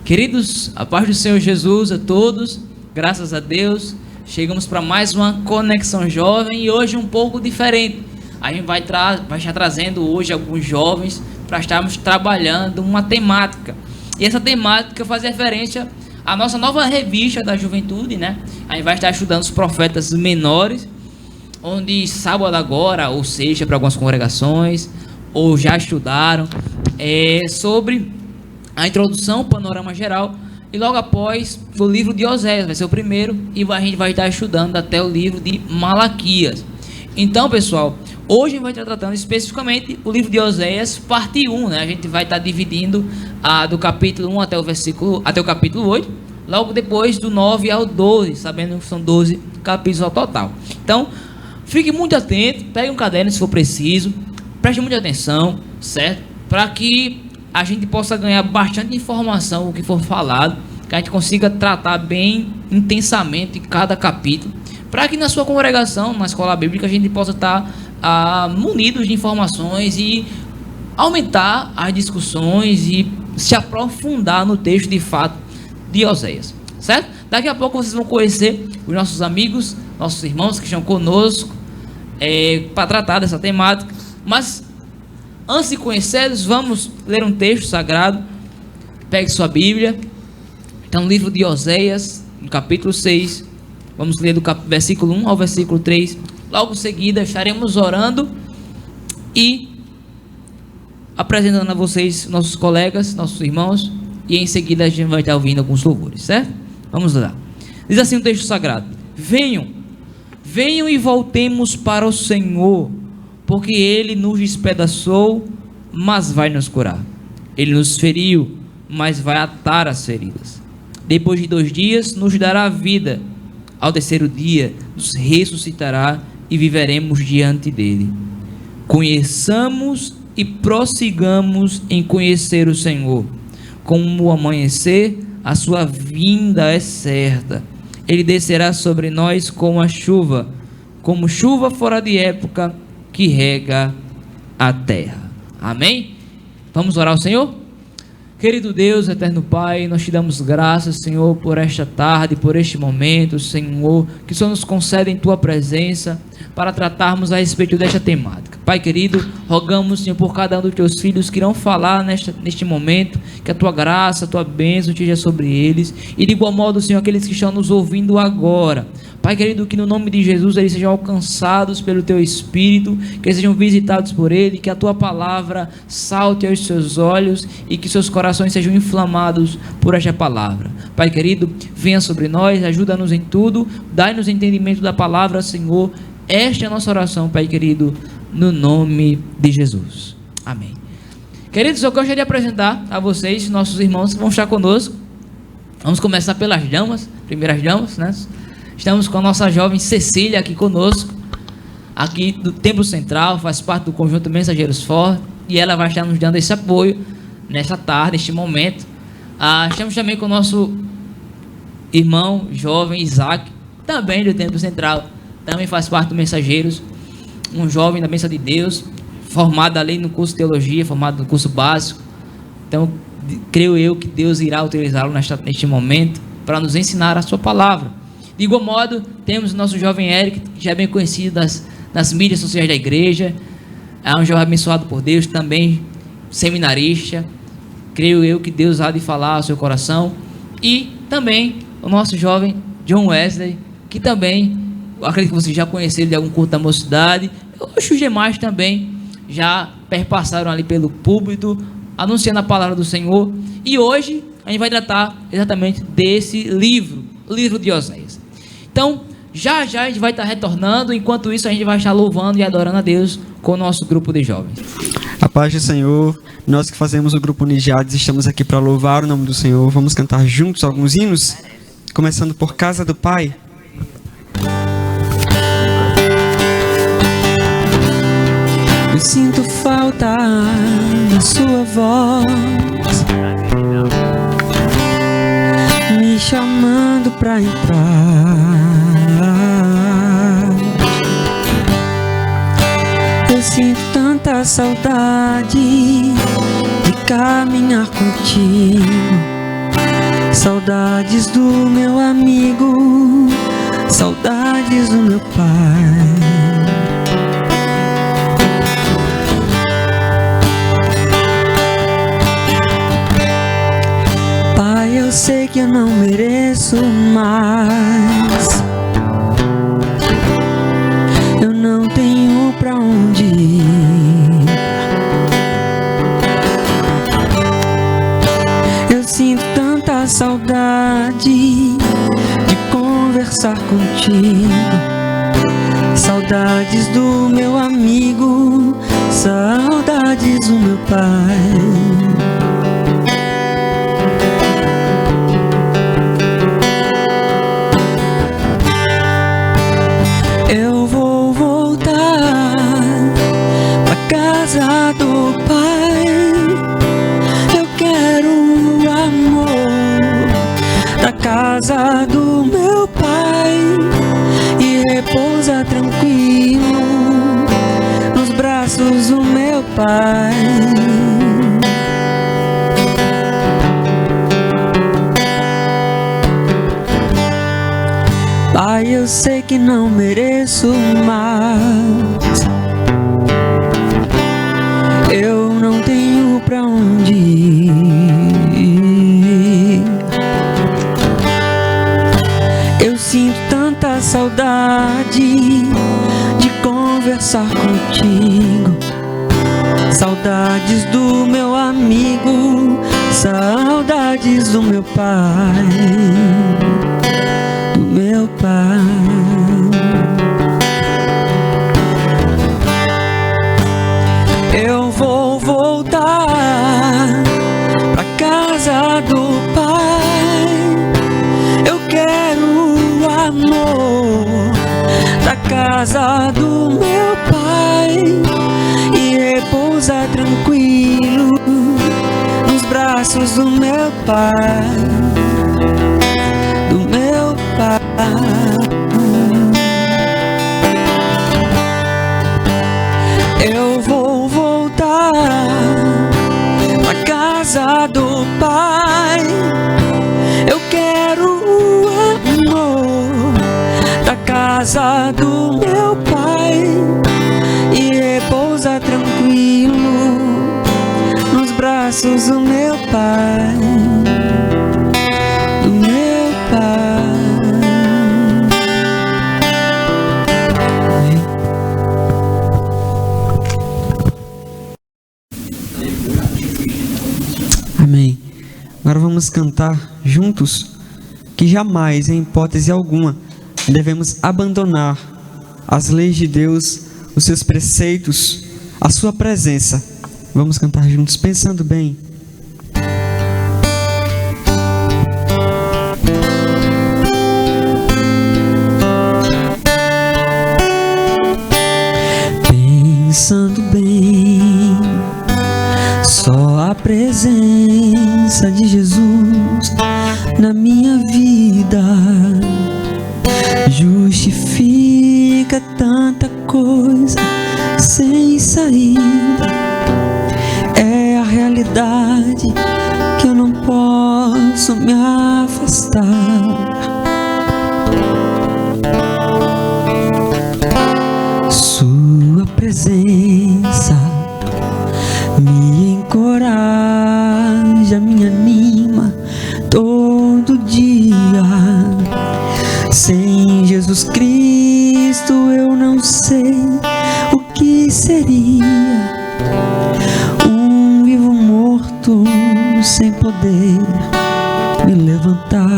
Queridos, a paz do Senhor Jesus a todos, graças a Deus, chegamos para mais uma Conexão Jovem e hoje um pouco diferente. A gente vai estar trazendo hoje alguns jovens para estarmos trabalhando uma temática. E essa temática faz referência à nossa nova revista da juventude, né? A gente vai estar estudando os profetas menores, onde sábado agora, ou seja, para algumas congregações, ou já estudaram, sobre a introdução, o panorama geral, e logo após o livro de Oséias, vai ser o primeiro, e a gente vai estar estudando até o livro de Malaquias. Então, pessoal, hoje a gente vai estar tratando especificamente o livro de Oséias, parte 1, né? A gente vai estar dividindo do capítulo 1 até o capítulo 8, logo depois do 9 ao 12, sabendo que são 12 capítulos ao total. Então, fique muito atento, pegue um caderno se for preciso, preste muita atenção, certo? Para que a gente possa ganhar bastante informação o que for falado, que a gente consiga tratar bem intensamente cada capítulo, para que na sua congregação, na escola bíblica, a gente possa estar munidos de informações e aumentar as discussões e se aprofundar no texto de fato de Oséias, certo? Daqui a pouco vocês vão conhecer os nossos amigos, nossos irmãos que estão conosco para tratar dessa temática, mas antes de conhecê-los, vamos ler um texto sagrado. Pegue sua Bíblia, está no livro de Oséias, no capítulo 6, vamos ler do versículo 1 ao versículo 3, logo em seguida estaremos orando e apresentando a vocês nossos colegas, nossos irmãos, e em seguida a gente vai estar ouvindo alguns louvores, certo? Vamos lá. Diz assim o texto sagrado: venham e voltemos para o Senhor, porque Ele nos despedaçou, mas vai nos curar. Ele nos feriu, mas vai atar as feridas. Depois de 2 dias nos dará vida. Ao terceiro dia nos ressuscitará e viveremos diante dele. Conheçamos e prossigamos em conhecer o Senhor. Como o amanhecer, a sua vinda é certa. Ele descerá sobre nós como chuva fora de época, que rega a terra. Amém? Vamos orar ao Senhor? Querido Deus, eterno Pai, nós te damos graças, Senhor, por esta tarde, por este momento, Senhor, que só nos concede em tua presença para tratarmos a respeito desta temática. Pai querido, rogamos, Senhor, por cada um dos teus filhos que irão falar neste momento, que a tua graça, a tua bênção esteja sobre eles, e de igual modo, Senhor, aqueles que estão nos ouvindo agora. Pai querido, que no nome de Jesus eles sejam alcançados pelo teu Espírito, que eles sejam visitados por Ele, que a tua palavra salte aos seus olhos e que seus corações sejam inflamados por esta palavra. Pai querido, venha sobre nós, ajuda-nos em tudo, dai-nos entendimento da palavra, Senhor. Esta é a nossa oração, Pai querido, no nome de Jesus. Amém. Queridos, eu gostaria de apresentar a vocês, nossos irmãos que vão estar conosco. Vamos começar pelas damas, primeiras damas, né? Estamos com a nossa jovem Cecília aqui conosco, aqui do Templo Central, faz parte do conjunto Mensageiros Fortes, e ela vai estar nos dando esse apoio nesta tarde, neste momento. Estamos também com o nosso irmão jovem Isaac, também do Templo Central, também faz parte do Mensageiros, um jovem da bênção de Deus, formado ali no curso de teologia, formado no curso básico. Então, creio eu que Deus irá utilizá-lo neste momento para nos ensinar a sua palavra. De igual modo, temos o nosso jovem Eric, que já é bem conhecido nas mídias sociais da igreja. É um jovem abençoado por Deus, também seminarista. Creio eu que Deus há de falar ao seu coração. E também o nosso jovem John Wesley, que também, acredito que vocês já conheceram de algum culto da mocidade. Os demais também já perpassaram ali pelo púlpito, anunciando a palavra do Senhor. E hoje a gente vai tratar exatamente desse livro, o livro de Oséias. Então, já a gente vai estar retornando. Enquanto isso, a gente vai estar louvando e adorando a Deus com o nosso grupo de jovens. A paz do Senhor. Nós que fazemos o grupo Unigiades estamos aqui para louvar o nome do Senhor. Vamos cantar juntos alguns hinos, começando por Casa do Pai. Eu sinto falta da sua voz me chamando pra entrar. Eu sinto tanta saudade de caminhar contigo, Saudades do meu amigo, saudades do meu pai. Pai, eu sei que eu não mereço mais, eu não tenho pra onde ir. Eu sinto tanta saudade de conversar contigo, saudades do meu amigo, saudades do meu pai. Eu vou voltar pra casa do pai. Eu quero o amor da casa do meu pai e repousar tranquilo nos braços do meu pai. Pai, eu sei que não mereço mais, eu não tenho pra onde ir. Eu sinto tanta saudade de conversar contigo, saudades do meu amigo, saudades do meu pai. Meu pai, eu vou voltar pra casa do pai. Eu quero o amor da casa do meu pai e repousar tranquilo nos braços do meu pai. Do meu pai. Eu vou voltar pra casa do pai. Eu quero o amor da casa do meu pai e repousar tranquilo nos braços do meu pai. Do meu pai. Amém. Agora vamos cantar juntos que jamais, em hipótese alguma, devemos abandonar as leis de Deus, os seus preceitos, a sua presença. Vamos cantar juntos, pensando bem. Pensando bem, só a presença de Jesus na minha vida justifica tanta coisa sem saída. É a realidade que eu não posso me afastar. Sua presença me encoraja, me anima todo dia. Sem Jesus Cristo eu não sei o que seria. Um vivo morto sem poder me levantar.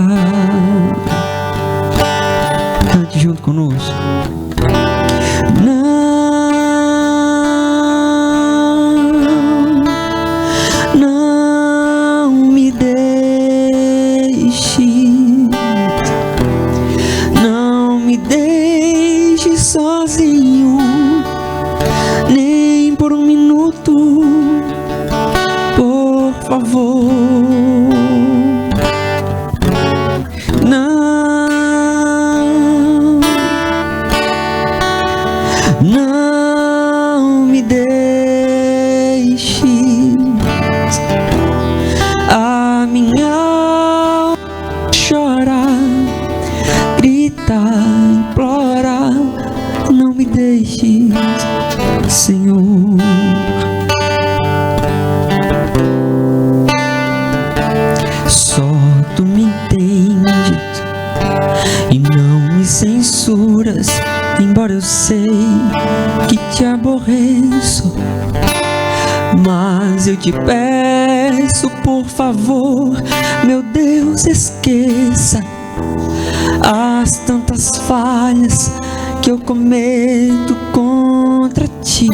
Cante junto conosco. Não me deixe sozinho, nem por um minuto, por favor. Não te peço, por favor, meu Deus, esqueça as tantas falhas que eu cometo contra ti.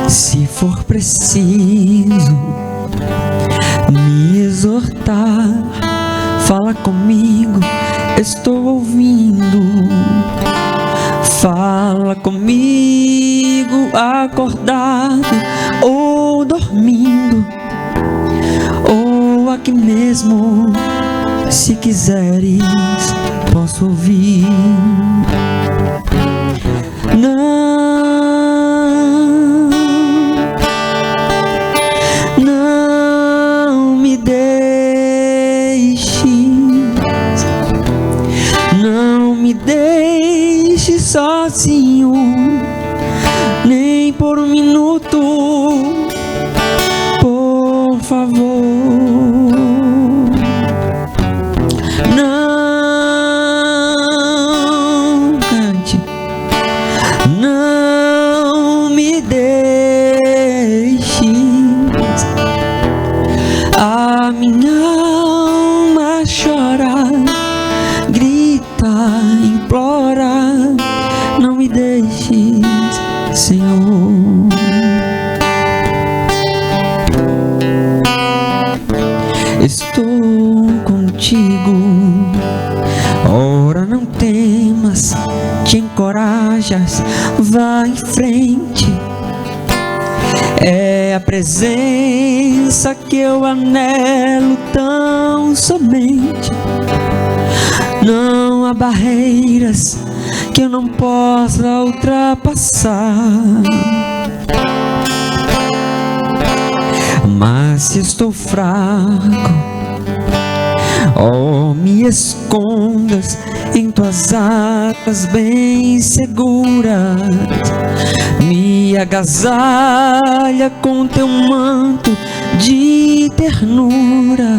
Se for preciso me exortar, fala comigo, estou ouvindo. Fala comigo, acordado ou dormindo, ou aqui mesmo, se quiseres, posso ouvir. Não me deixes, não me deixes sozinho, nem por um minuto, por favor. Não cante, não me deixes a minha alma chorar, grita, implora, não me deixes, Senhor. Estou contigo, ora não temas, te encorajas, vai em frente. É a presença que eu anelo tão somente. Não há barreiras que eu não possa ultrapassar. Mas se estou fraco, oh, me escondas em tuas asas bem seguras. Me agasalha com teu manto de ternura.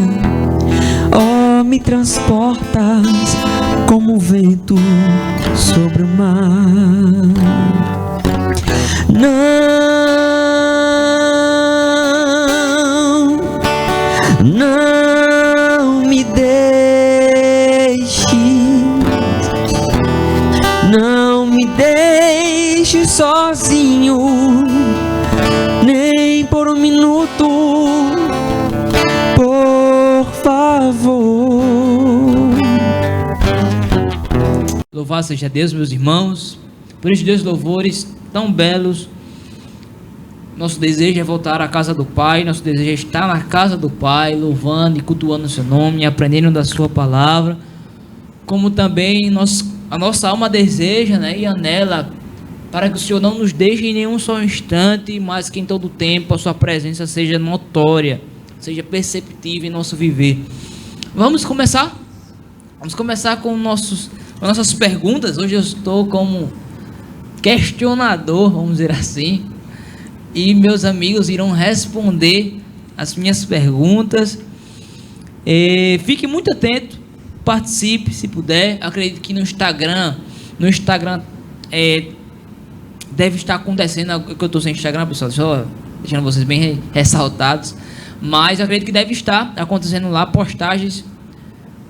Oh, me transportas como o vento sobre o mar. Não me deixes, não me deixes sozinho, nem por um minuto, por favor. Louvado seja Deus, meus irmãos, por estes dois louvores tão belos. Nosso desejo é voltar à casa do Pai, nosso desejo é estar na casa do Pai, louvando e cultuando o seu nome, aprendendo da sua palavra, como também a nossa alma deseja, né, e anela para que o Senhor não nos deixe em nenhum só instante, mas que em todo tempo a sua presença seja notória, seja perceptível em nosso viver. Vamos começar? Vamos começar com nossas perguntas. Hoje eu estou como questionador, vamos dizer assim, e meus amigos irão responder as minhas perguntas. Fique muito atento, participe se puder. Acredito que no Instagram deve estar acontecendo, que eu estou sem Instagram, pessoal, só deixando vocês bem ressaltados, mas acredito que deve estar acontecendo lá postagens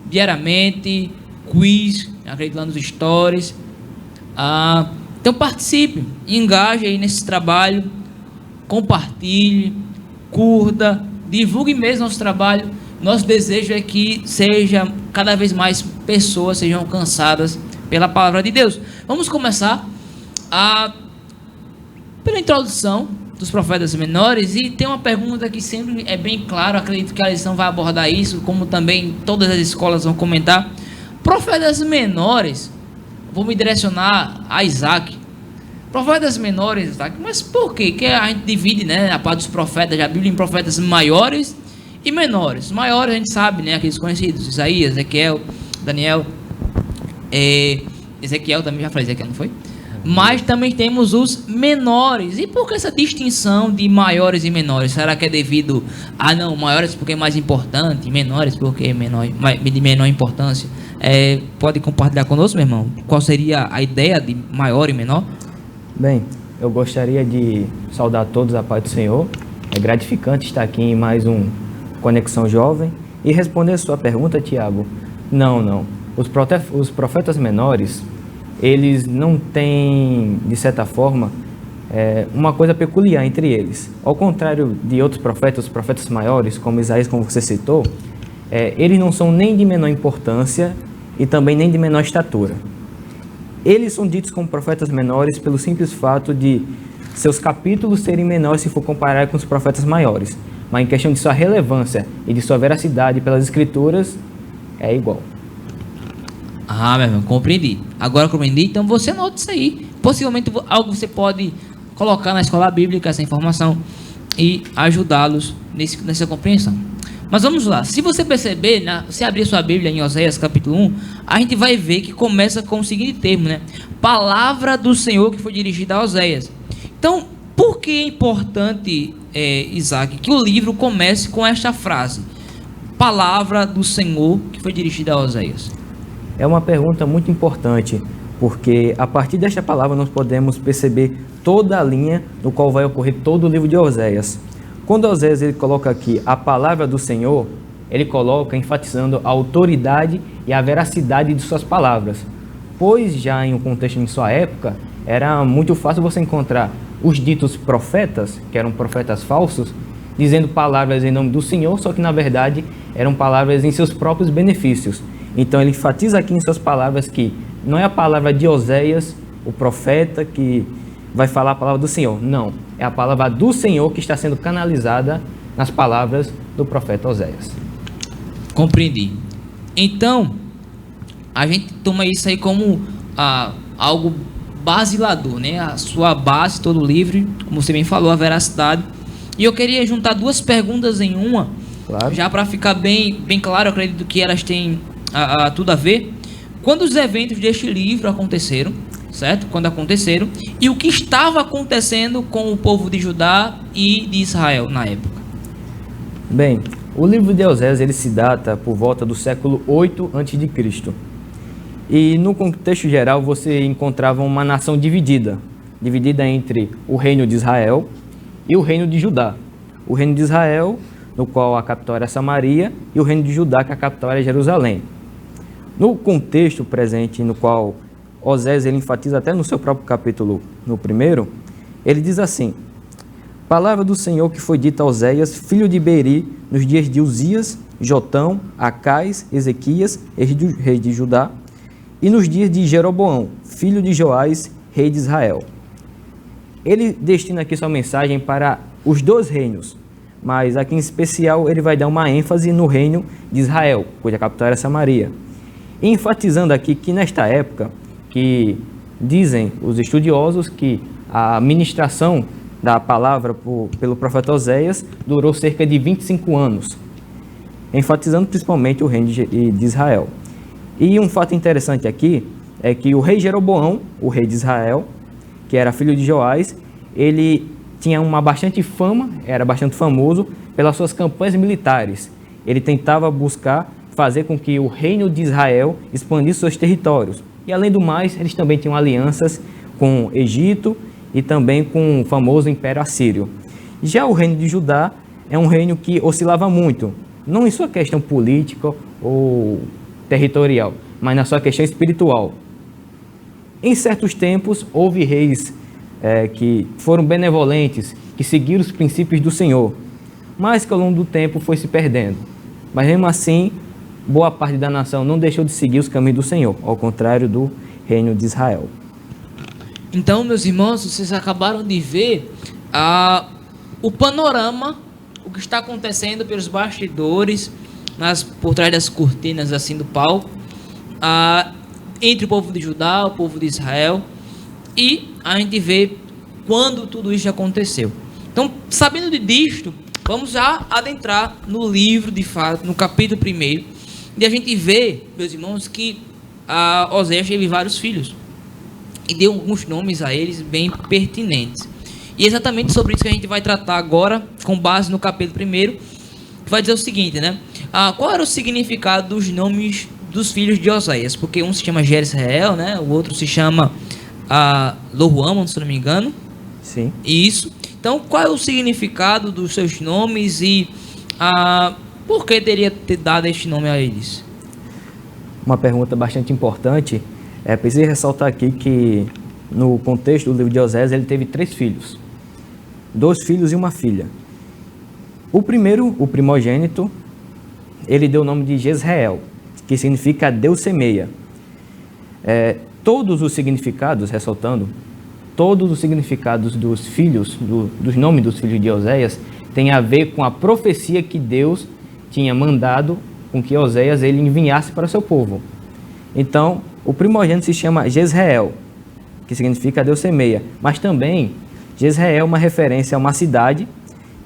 diariamente, quiz, acredito lá nos stories. Então participe, engaje aí nesse trabalho, compartilhe, curta, divulgue mesmo nosso trabalho. Nosso desejo é que cada vez mais pessoas sejam alcançadas pela palavra de Deus. Vamos começar pela introdução dos profetas menores, e tem uma pergunta que sempre é bem clara, acredito que a lição vai abordar isso, como também todas as escolas vão comentar. Profetas menores, vou me direcionar a Isaac. Profetas menores, Isaac, mas por quê? Que a gente divide, né, a parte dos profetas, a Bíblia, em profetas maiores e menores. Maiores a gente sabe, né, aqueles conhecidos, Isaías, Ezequiel, Daniel, Ezequiel também, já falei Ezequiel, não foi? Mas também temos os menores. E por que essa distinção de maiores e menores? Será que é devido a não, maiores porque é mais importante, menores porque é de menor importância? Pode compartilhar conosco, meu irmão? Qual seria a ideia de maior e menor? Bem, eu gostaria de saudar todos a paz do Senhor. É gratificante estar aqui em mais um Conexão Jovem e responder a sua pergunta, Tiago. Não. Os profetas menores, eles não têm, de certa forma, uma coisa peculiar entre eles. Ao contrário de outros profetas, os profetas maiores, como Isaías, como você citou, eles não são nem de menor importância e também nem de menor estatura. Eles são ditos como profetas menores pelo simples fato de seus capítulos serem menores se for comparar com os profetas maiores. Mas em questão de sua relevância e de sua veracidade pelas escrituras, é igual. Ah, meu irmão, compreendi. Agora compreendi, então você anota isso aí. Possivelmente algo você pode colocar na escola bíblica, essa informação, e ajudá-los nessa compreensão. Mas vamos lá, se você perceber, se abrir sua Bíblia em Oséias capítulo 1, a gente vai ver que começa com o seguinte termo, né? Palavra do Senhor que foi dirigida a Oséias. Então, por que é importante, Isaac, que o livro comece com esta frase? Palavra do Senhor que foi dirigida a Oséias. É uma pergunta muito importante, porque a partir desta palavra nós podemos perceber toda a linha no qual vai ocorrer todo o livro de Oséias. Quando Oséias ele coloca aqui a palavra do Senhor, ele coloca enfatizando a autoridade e a veracidade de suas palavras, pois já em um contexto em sua época, era muito fácil você encontrar os ditos profetas, que eram profetas falsos, dizendo palavras em nome do Senhor, só que na verdade eram palavras em seus próprios benefícios. Então ele enfatiza aqui em suas palavras que não é a palavra de Oséias, o profeta, que vai falar a palavra do Senhor. Não, é a palavra do Senhor que está sendo canalizada nas palavras do profeta Oséias. Compreendi. Então, a gente toma isso aí como algo basilador, né? A sua base, todo o livro, como você bem falou, a veracidade. E eu queria juntar duas perguntas em uma, Claro. já para ficar bem claro, eu acredito que elas têm tudo a ver. Quando os eventos deste livro aconteceram, certo? Quando aconteceram, e o que estava acontecendo com o povo de Judá e de Israel na época? Bem, o livro de Oséias ele se data por volta do século 8 a.C. E no contexto geral você encontrava uma nação dividida entre o reino de Israel e o reino de Judá. O reino de Israel, no qual a capital era Samaria, e o reino de Judá, que a capital era Jerusalém. No contexto presente, no qual Oséias ele enfatiza até no seu próprio capítulo, no primeiro, ele diz assim: palavra do Senhor que foi dita a Oséias, filho de Beeri, nos dias de Uzias, Jotão, Acais, Ezequias, rei de Judá, e nos dias de Jeroboão, filho de Joás, rei de Israel. Ele destina aqui sua mensagem para os dois reinos, mas aqui em especial ele vai dar uma ênfase no reino de Israel, cuja capital era Samaria. E enfatizando aqui que nesta época, que dizem os estudiosos que a ministração da palavra pelo profeta Oséias durou cerca de 25 anos, enfatizando principalmente o reino de Israel. E um fato interessante aqui é que o rei Jeroboão, o rei de Israel, que era filho de Joás, ele tinha uma bastante fama, era bastante famoso pelas suas campanhas militares. Ele tentava buscar fazer com que o reino de Israel expandisse seus territórios. E além do mais, eles também tinham alianças com o Egito e também com o famoso Império Assírio. Já o reino de Judá é um reino que oscilava muito, não em sua questão política ou territorial, mas na sua questão espiritual. Em certos tempos, houve reis que foram benevolentes, que seguiram os princípios do Senhor, mas que ao longo do tempo foi se perdendo. Mas mesmo assim, boa parte da nação não deixou de seguir os caminhos do Senhor, ao contrário do reino de Israel. Então, meus irmãos, vocês acabaram de ver o panorama, o que está acontecendo pelos bastidores, por trás das cortinas assim do palco, entre o povo de Judá, o povo de Israel, e a gente vê quando tudo isso aconteceu. Então, sabendo disto, vamos já adentrar no livro, de fato, no capítulo 1, e a gente vê, meus irmãos, que Oséias teve vários filhos, e deu alguns nomes a eles bem pertinentes. E é exatamente sobre isso que a gente vai tratar agora, com base no capítulo 1, que vai dizer o seguinte, né? Qual era o significado dos nomes dos filhos de Oséias? Porque um se chama Jezreel, né? O outro se chama a Lohuama, se não me engano. Sim. Isso. Então, qual é o significado dos seus nomes e por que teria dado este nome a eles? Uma pergunta bastante importante. Preciso ressaltar aqui que no contexto do livro de Oséias ele teve 3 filhos. 2 filhos e uma filha. O primeiro, o primogênito, ele deu o nome de Jezreel, que significa Deus semeia. Todos os significados, ressaltando, todos os significados dos filhos, dos nomes dos filhos de Oséias, tem a ver com a profecia que Deus tinha mandado com que Oséias ele enviasse para o seu povo. Então, o primogênito se chama Jezreel, que significa Deus semeia, mas também Jezreel é uma referência a uma cidade,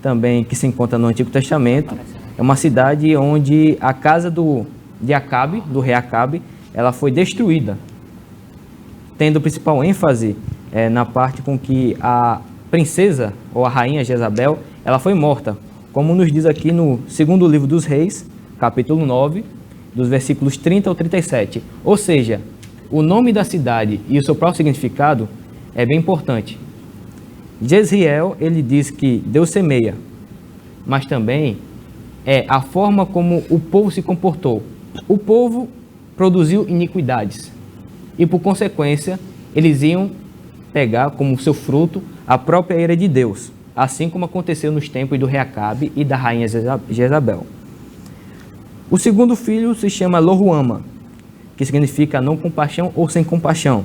também que se encontra no Antigo Testamento. É uma cidade onde a casa de Acabe, do rei Acabe, ela foi destruída, tendo principal ênfase na parte com que a princesa ou a rainha Jezabel, ela foi morta, como nos diz aqui no segundo livro dos Reis, capítulo 9, dos versículos 30 ao 37. Ou seja, o nome da cidade e o seu próprio significado é bem importante. Jezreel, ele diz que Deus semeia, mas também é a forma como o povo se comportou. O povo produziu iniquidades e, por consequência, eles iam pegar como seu fruto a própria ira de Deus, assim como aconteceu nos tempos do rei Acabe e da rainha Jezabel. O segundo filho se chama Lohuama, que significa não compaixão ou sem compaixão.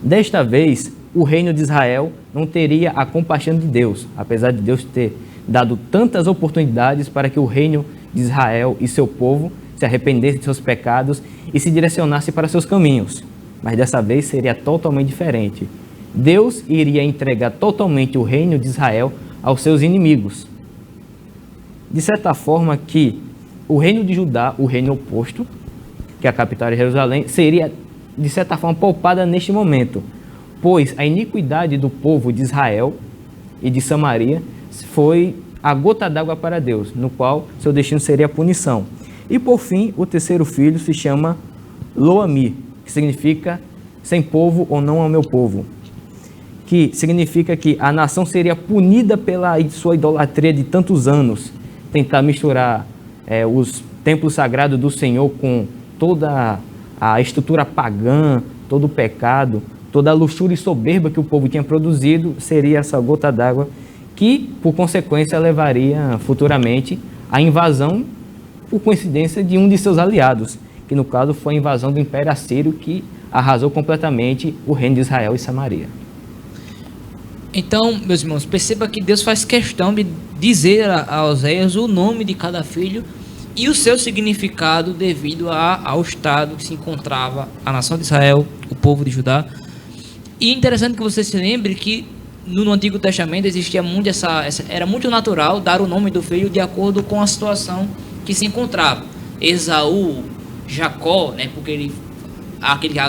Desta vez, o reino de Israel não teria a compaixão de Deus, apesar de Deus ter dado tantas oportunidades para que o reino de Israel e seu povo se arrependessem de seus pecados e se direcionasse para seus caminhos. Mas dessa vez seria totalmente diferente. Deus iria entregar totalmente o reino de Israel aos seus inimigos. De certa forma que o reino de Judá, o reino oposto, que é a capital de Jerusalém, seria de certa forma poupada neste momento, pois a iniquidade do povo de Israel e de Samaria foi a gota d'água para Deus, no qual seu destino seria a punição. E por fim, o terceiro filho se chama Lo-Ami, que significa sem povo ou não ao meu povo, que significa que a nação seria punida pela sua idolatria de tantos anos, tentar misturar os templos sagrados do Senhor com toda a estrutura pagã, todo o pecado, toda a luxúria e soberba que o povo tinha produzido, seria essa gota d'água que, por consequência, levaria futuramente à invasão, por coincidência, de um de seus aliados, que no caso foi a invasão do Império Assírio, que arrasou completamente o reino de Israel e Samaria. Então, meus irmãos, perceba que Deus faz questão de dizer a Oséias o nome de cada filho e o seu significado devido ao estado que se encontrava a nação de Israel, o povo de Judá. E é interessante que você se lembre que no Antigo Testamento existia muito era muito natural dar o nome do filho de acordo com a situação que se encontrava. Esaú, Jacó, né, porque aquele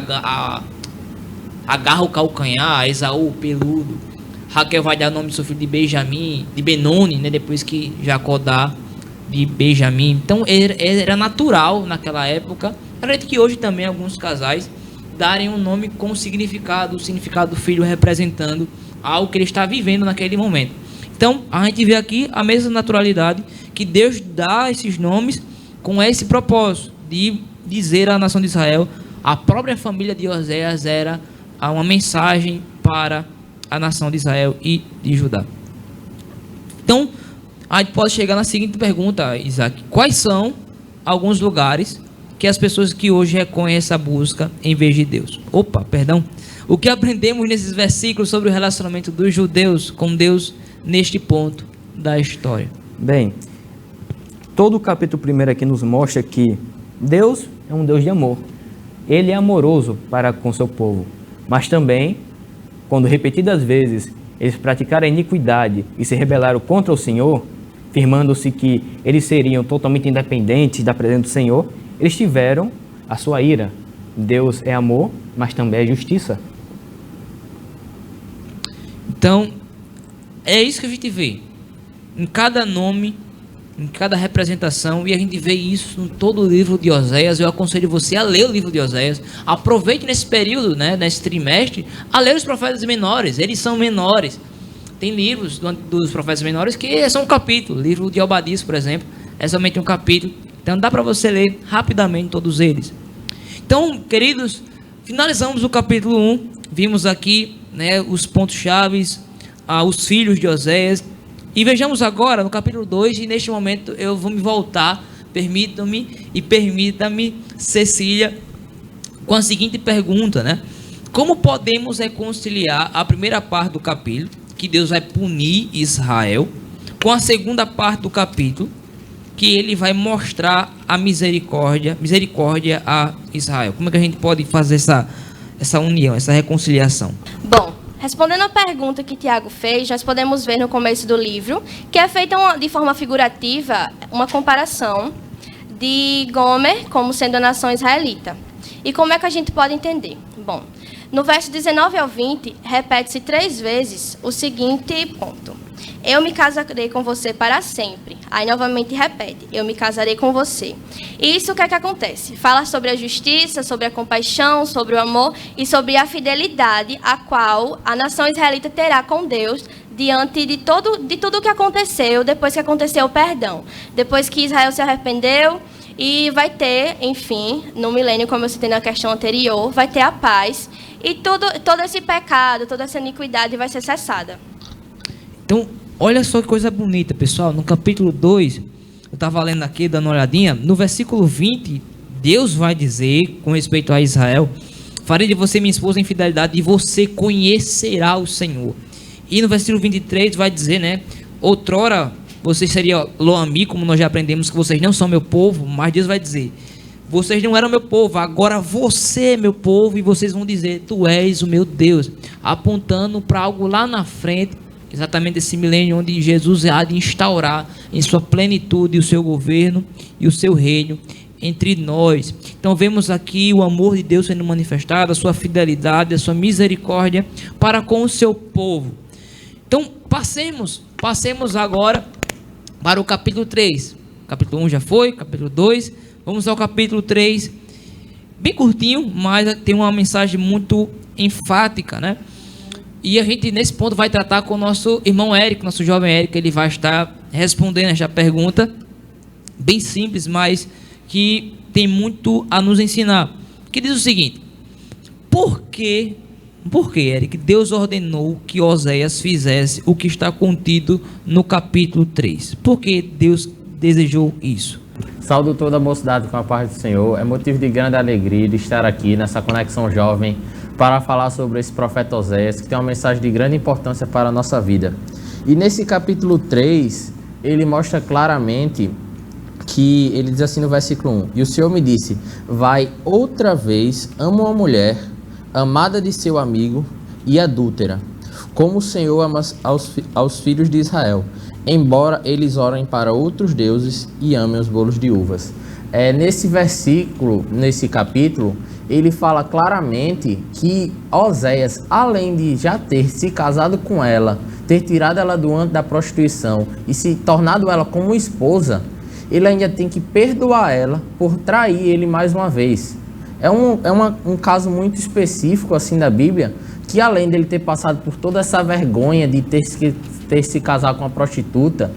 agarra o calcanhar, Esaú, peludo. Raquel vai dar o nome do seu filho de Benjamim, de Benoni, né, depois que Jacó dá de Benjamim. Então era natural naquela época, acredito que hoje também alguns casais darem um nome com o significado do filho representando algo que ele está vivendo naquele momento. Então a gente vê aqui a mesma naturalidade que Deus dá esses nomes com esse propósito de dizer à nação de Israel, a própria família de Oséias era uma mensagem para a nação de Israel e de Judá. Então a gente pode chegar na seguinte pergunta, Isaac: quais são alguns lugares que as pessoas que hoje reconhecem essa busca em vez de Deus? O que aprendemos nesses versículos sobre o relacionamento dos judeus com Deus neste ponto da história? Bem, todo o capítulo 1 aqui nos mostra que Deus é um Deus de amor. Ele é amoroso para com seu povo, mas também, quando repetidas vezes eles praticaram a iniquidade e se rebelaram contra o Senhor, afirmando-se que eles seriam totalmente independentes da presença do Senhor, eles tiveram a sua ira. Deus é amor, mas também é justiça. Então, é isso que a gente vê. Em cada nome em cada representação, e a gente vê isso em todo o livro de Oséias. Eu aconselho você a ler o livro de Oséias. Aproveite nesse período, né, nesse trimestre, a ler os profetas menores. Eles são menores. Tem livros dos profetas menores que é só um capítulo. O livro de Obadias, por exemplo, é somente um capítulo. Então dá para você ler rapidamente todos eles. Então, queridos, finalizamos o capítulo 1. Vimos aqui, né, os pontos-chave, os filhos de Oséias. E vejamos agora no capítulo 2, e neste momento eu vou me voltar, permita-me, Cecília, com a seguinte pergunta, né? Como podemos reconciliar a primeira parte do capítulo, que Deus vai punir Israel, com a segunda parte do capítulo, que ele vai mostrar a misericórdia a Israel? Como é que a gente pode fazer essa união, essa reconciliação? Bom, respondendo a pergunta que Tiago fez, nós podemos ver no começo do livro que é feita de forma figurativa uma comparação de Gomer como sendo a nação israelita. E como é que a gente pode entender? Bom, no verso 19 ao 20, repete-se 3 vezes o seguinte ponto: eu me casarei com você para sempre. Aí novamente repete: eu me casarei com você. E isso o que é que acontece? Fala sobre a justiça, sobre a compaixão, sobre o amor e sobre a fidelidade a qual a nação israelita terá com Deus diante de tudo o que aconteceu, depois que aconteceu o perdão. Depois que Israel se arrependeu e vai ter, enfim, no milênio, como eu citei na questão anterior, vai ter a paz e todo esse pecado, toda essa iniquidade vai ser cessada. Então, olha só que coisa bonita, pessoal. No capítulo 2, eu estava lendo aqui, dando uma olhadinha. No versículo 20, Deus vai dizer, com respeito a Israel: farei de você minha esposa em fidelidade, e você conhecerá o Senhor. E no versículo 23 vai dizer, né? Outrora vocês seriam Lo-Ami, como nós já aprendemos que vocês não são meu povo. Mas Deus vai dizer: vocês não eram meu povo, agora você é meu povo. E vocês vão dizer: tu és o meu Deus. Apontando para algo lá na frente, exatamente esse milênio onde Jesus há de instaurar em sua plenitude o seu governo e o seu reino entre nós. Então vemos aqui o amor de Deus sendo manifestado, a sua fidelidade, a sua misericórdia para com o seu povo. Então passemos agora para o capítulo 3. Capítulo 1 já foi, capítulo 2. Vamos ao capítulo 3. Bem curtinho, mas tem uma mensagem muito enfática, né? E a gente, nesse ponto, vai tratar com o nosso irmão Érico, nosso jovem Érico. Ele vai estar respondendo esta pergunta, bem simples, mas que tem muito a nos ensinar. Que diz o seguinte: por que, Érico, Deus ordenou que Oséias fizesse o que está contido no capítulo 3? Por que Deus desejou isso? Saúdo toda a mocidade com a paz do Senhor. É motivo de grande alegria de estar aqui nessa Conexão Jovem para falar sobre esse profeta Oséias, que tem uma mensagem de grande importância para a nossa vida. E nesse capítulo 3, ele mostra claramente que, ele diz assim no versículo 1: e o Senhor me disse, vai outra vez, ama uma mulher, amada de seu amigo e adúltera, como o Senhor ama aos filhos de Israel, embora eles orem para outros deuses e amem os bolos de uvas. Nesse versículo, nesse capítulo, ele fala claramente que Oséias, além de já ter se casado com ela, ter tirado ela do âmbito da prostituição e se tornado ela como esposa, ele ainda tem que perdoar ela por trair ele mais uma vez. É um caso muito específico assim da Bíblia, que além dele ter passado por toda essa vergonha de ter se casado com uma prostituta,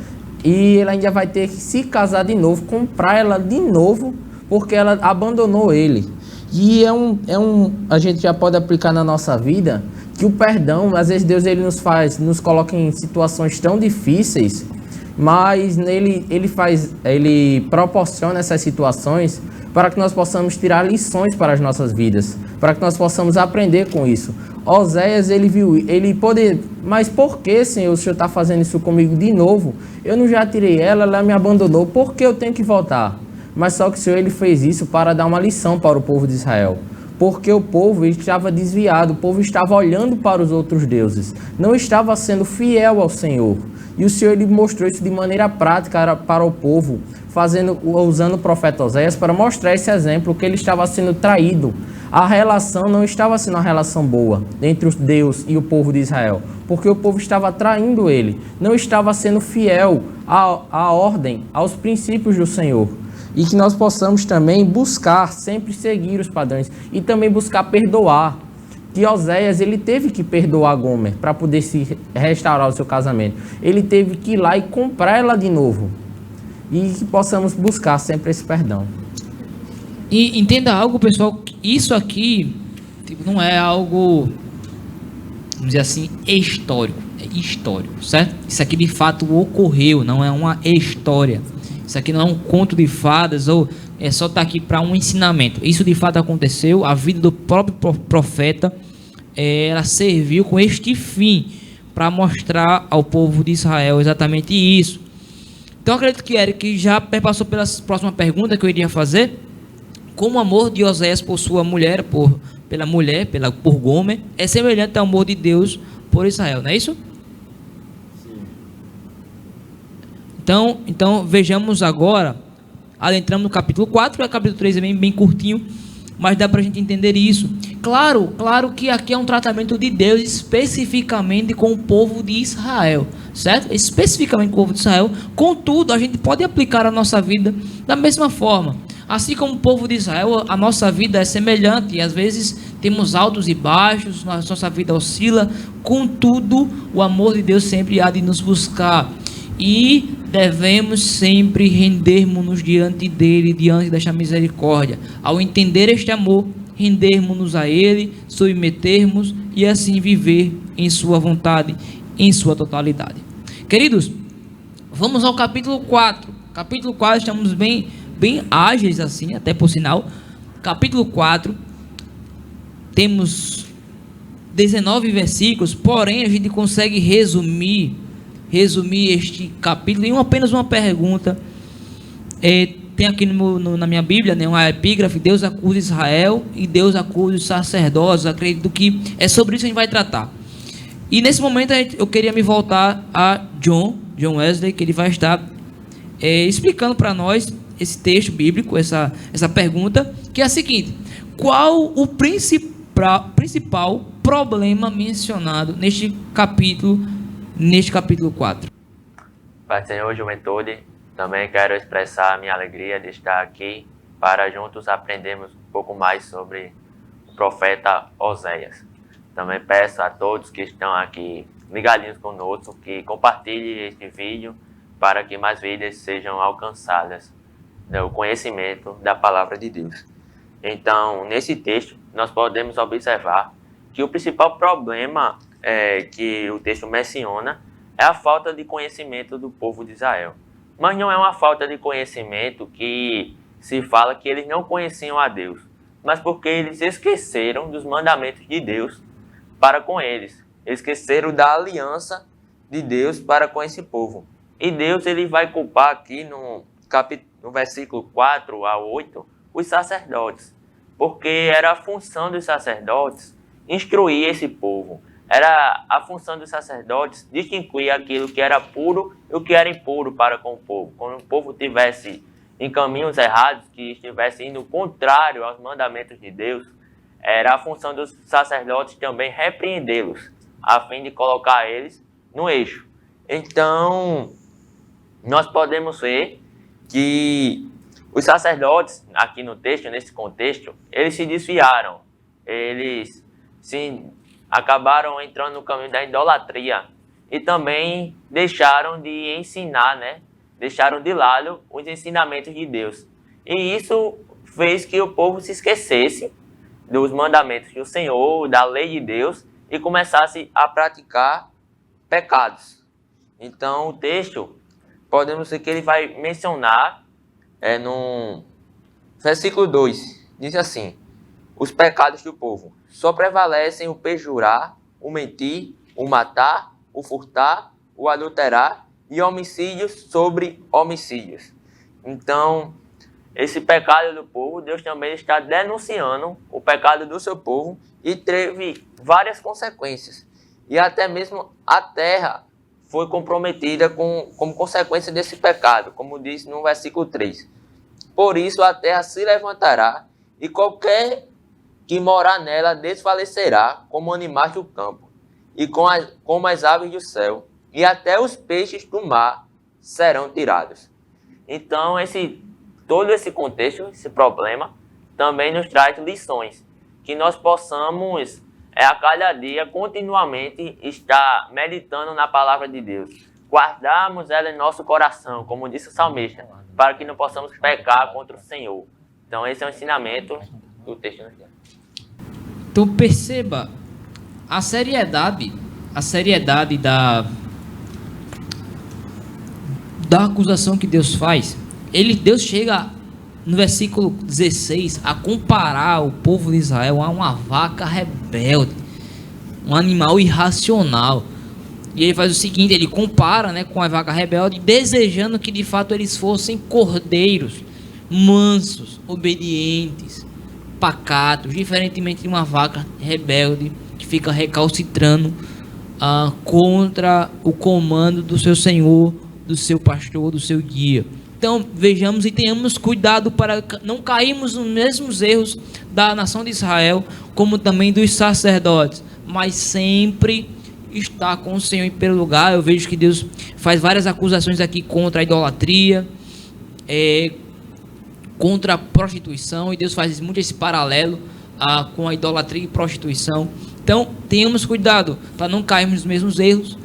e ele ainda vai ter que se casar de novo, comprar ela de novo, porque ela abandonou ele. E a gente já pode aplicar na nossa vida que o perdão, às vezes Deus ele nos coloca em situações tão difíceis, mas ele proporciona essas situações para que nós possamos tirar lições para as nossas vidas, para que nós possamos aprender com isso. Oséias, mas por que, Senhor, o Senhor está fazendo isso comigo de novo? Eu não já tirei ela, ela me abandonou, por que eu tenho que voltar? Mas só que o Senhor ele fez isso para dar uma lição para o povo de Israel. Porque o povo estava desviado, o povo estava olhando para os outros deuses, não estava sendo fiel ao Senhor. E o Senhor ele mostrou isso de maneira prática para o povo, usando o profeta Oséias para mostrar esse exemplo, que ele estava sendo traído. a relação não estava sendo uma relação boa entre Deus e o povo de Israel, porque o povo estava traindo ele, não estava sendo fiel à ordem, aos princípios do Senhor. E que nós possamos também buscar sempre seguir os padrões e também buscar perdoar. Que Oséias, ele teve que perdoar Gomer para poder se restaurar o seu casamento. Ele teve que ir lá e comprar ela de novo. E que possamos buscar sempre esse perdão. E entenda algo, pessoal, isso aqui não é algo, vamos dizer assim, histórico. É histórico, certo? Isso aqui de fato ocorreu, não é uma história. Isso aqui não é um conto de fadas ou é só estar aqui para um ensinamento. Isso de fato aconteceu, a vida do próprio profeta, ela serviu com este fim, para mostrar ao povo de Israel exatamente isso. Então acredito que Eric já perpassou pela próxima pergunta que eu iria fazer. Como o amor de Oséias por sua mulher, por Gomer, é semelhante ao amor de Deus por Israel, não é isso? Sim. Então vejamos agora, adentramos no capítulo 4, o capítulo 3 é bem curtinho, mas dá para a gente entender isso. Claro que aqui é um tratamento de Deus especificamente com o povo de Israel, certo? Especificamente com o povo de Israel. Contudo, a gente pode aplicar a nossa vida da mesma forma. Assim como o povo de Israel, a nossa vida é semelhante e às vezes temos altos e baixos, nossa vida oscila. Contudo, o amor de Deus sempre há de nos buscar e devemos sempre rendermos-nos diante dele, diante desta misericórdia. Ao entender este amor, rendermos-nos a ele, submetermos e assim viver em sua vontade, em sua totalidade. Queridos, vamos ao capítulo 4. Capítulo 4, estamos bem ágeis assim, até por sinal. Capítulo 4, temos 19 versículos, porém a gente consegue resumir este capítulo em apenas uma pergunta. Tem aqui na minha Bíblia, né, uma epígrafe: Deus acusa Israel e Deus acusa os sacerdotes. Acredito que é sobre isso que a gente vai tratar. E nesse momento eu queria me voltar a John Wesley, que ele vai estar explicando para nós esse texto bíblico, essa pergunta, que é a seguinte: qual o principal problema mencionado neste capítulo 4? Pai do Senhor, juventude, também quero expressar a minha alegria de estar aqui para juntos aprendermos um pouco mais sobre o profeta Oséias. Também peço a todos que estão aqui ligadinhos conosco que compartilhem este vídeo para que mais vidas sejam alcançadas do conhecimento da palavra de Deus. Então, nesse texto, nós podemos observar que o principal problema que o texto menciona é a falta de conhecimento do povo de Israel. Mas não é uma falta de conhecimento que se fala que eles não conheciam a Deus, mas porque eles esqueceram dos mandamentos de Deus para com eles. Eles esqueceram da aliança de Deus para com esse povo. E Deus ele vai culpar aqui no versículo 4 a 8 os sacerdotes, porque era a função dos sacerdotes instruir esse povo. Era a função dos sacerdotes distinguir aquilo que era puro e o que era impuro para com o povo. Quando o povo estivesse em caminhos errados, que estivesse indo contrário aos mandamentos de Deus, era a função dos sacerdotes também repreendê-los, a fim de colocar eles no eixo. Então, nós podemos ver que os sacerdotes, aqui no texto, nesse contexto, eles se desviaram. Eles acabaram entrando no caminho da idolatria e também deixaram de ensinar, deixaram de lado os ensinamentos de Deus. E isso fez que o povo se esquecesse dos mandamentos do Senhor, da lei de Deus, e começasse a praticar pecados. Então, o texto, podemos ver que ele vai mencionar no versículo 2, diz assim: os pecados do povo só prevalecem o perjurar, o mentir, o matar, o furtar, o adulterar e homicídios sobre homicídios. Então, esse pecado do povo, Deus também está denunciando o pecado do seu povo e teve várias consequências. E até mesmo a terra foi comprometida como consequência desse pecado, como diz no versículo 3. Por isso a terra se levantará e qualquer que morar nela desfalecerá como animais do campo, e como as aves do céu, e até os peixes do mar serão tirados. Então, todo esse contexto, esse problema, também nos traz lições, que nós possamos, a cada dia, continuamente, estar meditando na palavra de Deus, guardarmos ela em nosso coração, como disse o salmista, para que não possamos pecar contra o Senhor. Então, esse é o ensinamento do texto. Então perceba a seriedade da acusação que Deus faz. Deus chega no versículo 16 a comparar o povo de Israel a uma vaca rebelde, um animal irracional. E ele faz o seguinte, ele compara, né, com a vaca rebelde, desejando que de fato eles fossem cordeiros, mansos, obedientes, pacatos, diferentemente de uma vaca rebelde que fica recalcitrando contra o comando do seu Senhor, do seu pastor, do seu guia. Então vejamos e tenhamos cuidado para não cairmos nos mesmos erros da nação de Israel, como também dos sacerdotes, mas sempre estar com o Senhor em primeiro lugar. Eu vejo que Deus faz várias acusações aqui contra a idolatria, contra a prostituição, e Deus faz muito esse paralelo com a idolatria e prostituição. Então tenhamos cuidado para não cairmos nos mesmos erros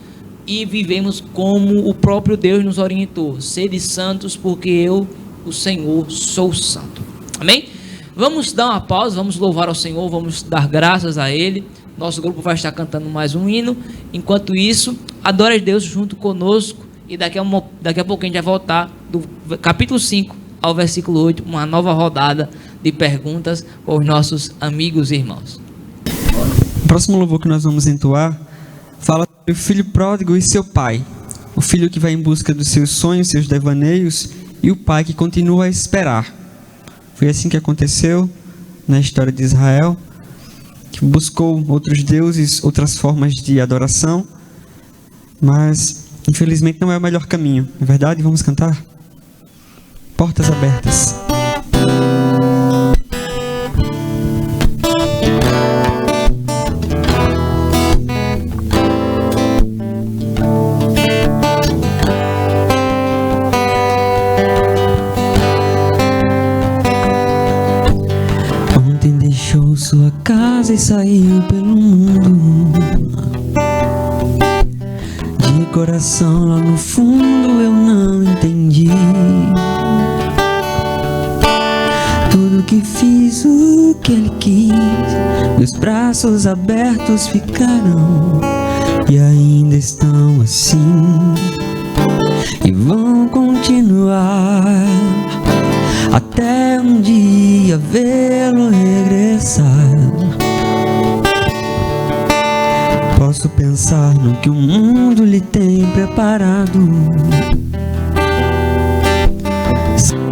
e vivemos como o próprio Deus nos orientou: sede santos, porque eu, o Senhor, sou santo. Amém? Vamos dar uma pausa, vamos louvar ao Senhor, vamos dar graças a Ele. Nosso grupo vai estar cantando mais um hino. Enquanto isso, adore a Deus junto conosco, e daqui a pouco a gente vai voltar do capítulo 5 ao versículo 8, uma nova rodada de perguntas com os nossos amigos e irmãos. O próximo louvor que nós vamos entoar fala sobre o filho pródigo e seu pai. O filho que vai em busca dos seus sonhos, seus devaneios, e o pai que continua a esperar. Foi assim que aconteceu na história de Israel, que buscou outros deuses, outras formas de adoração, mas infelizmente não é o melhor caminho. Não é verdade? Vamos cantar? Portas abertas. Sua casa e saiu pelo mundo. De coração lá no fundo eu não entendi. Tudo que fiz, o que ele quis, meus braços abertos ficaram e ainda estão assim, e vão continuar até um dia vê-lo regressar. Posso pensar no que o mundo lhe tem preparado.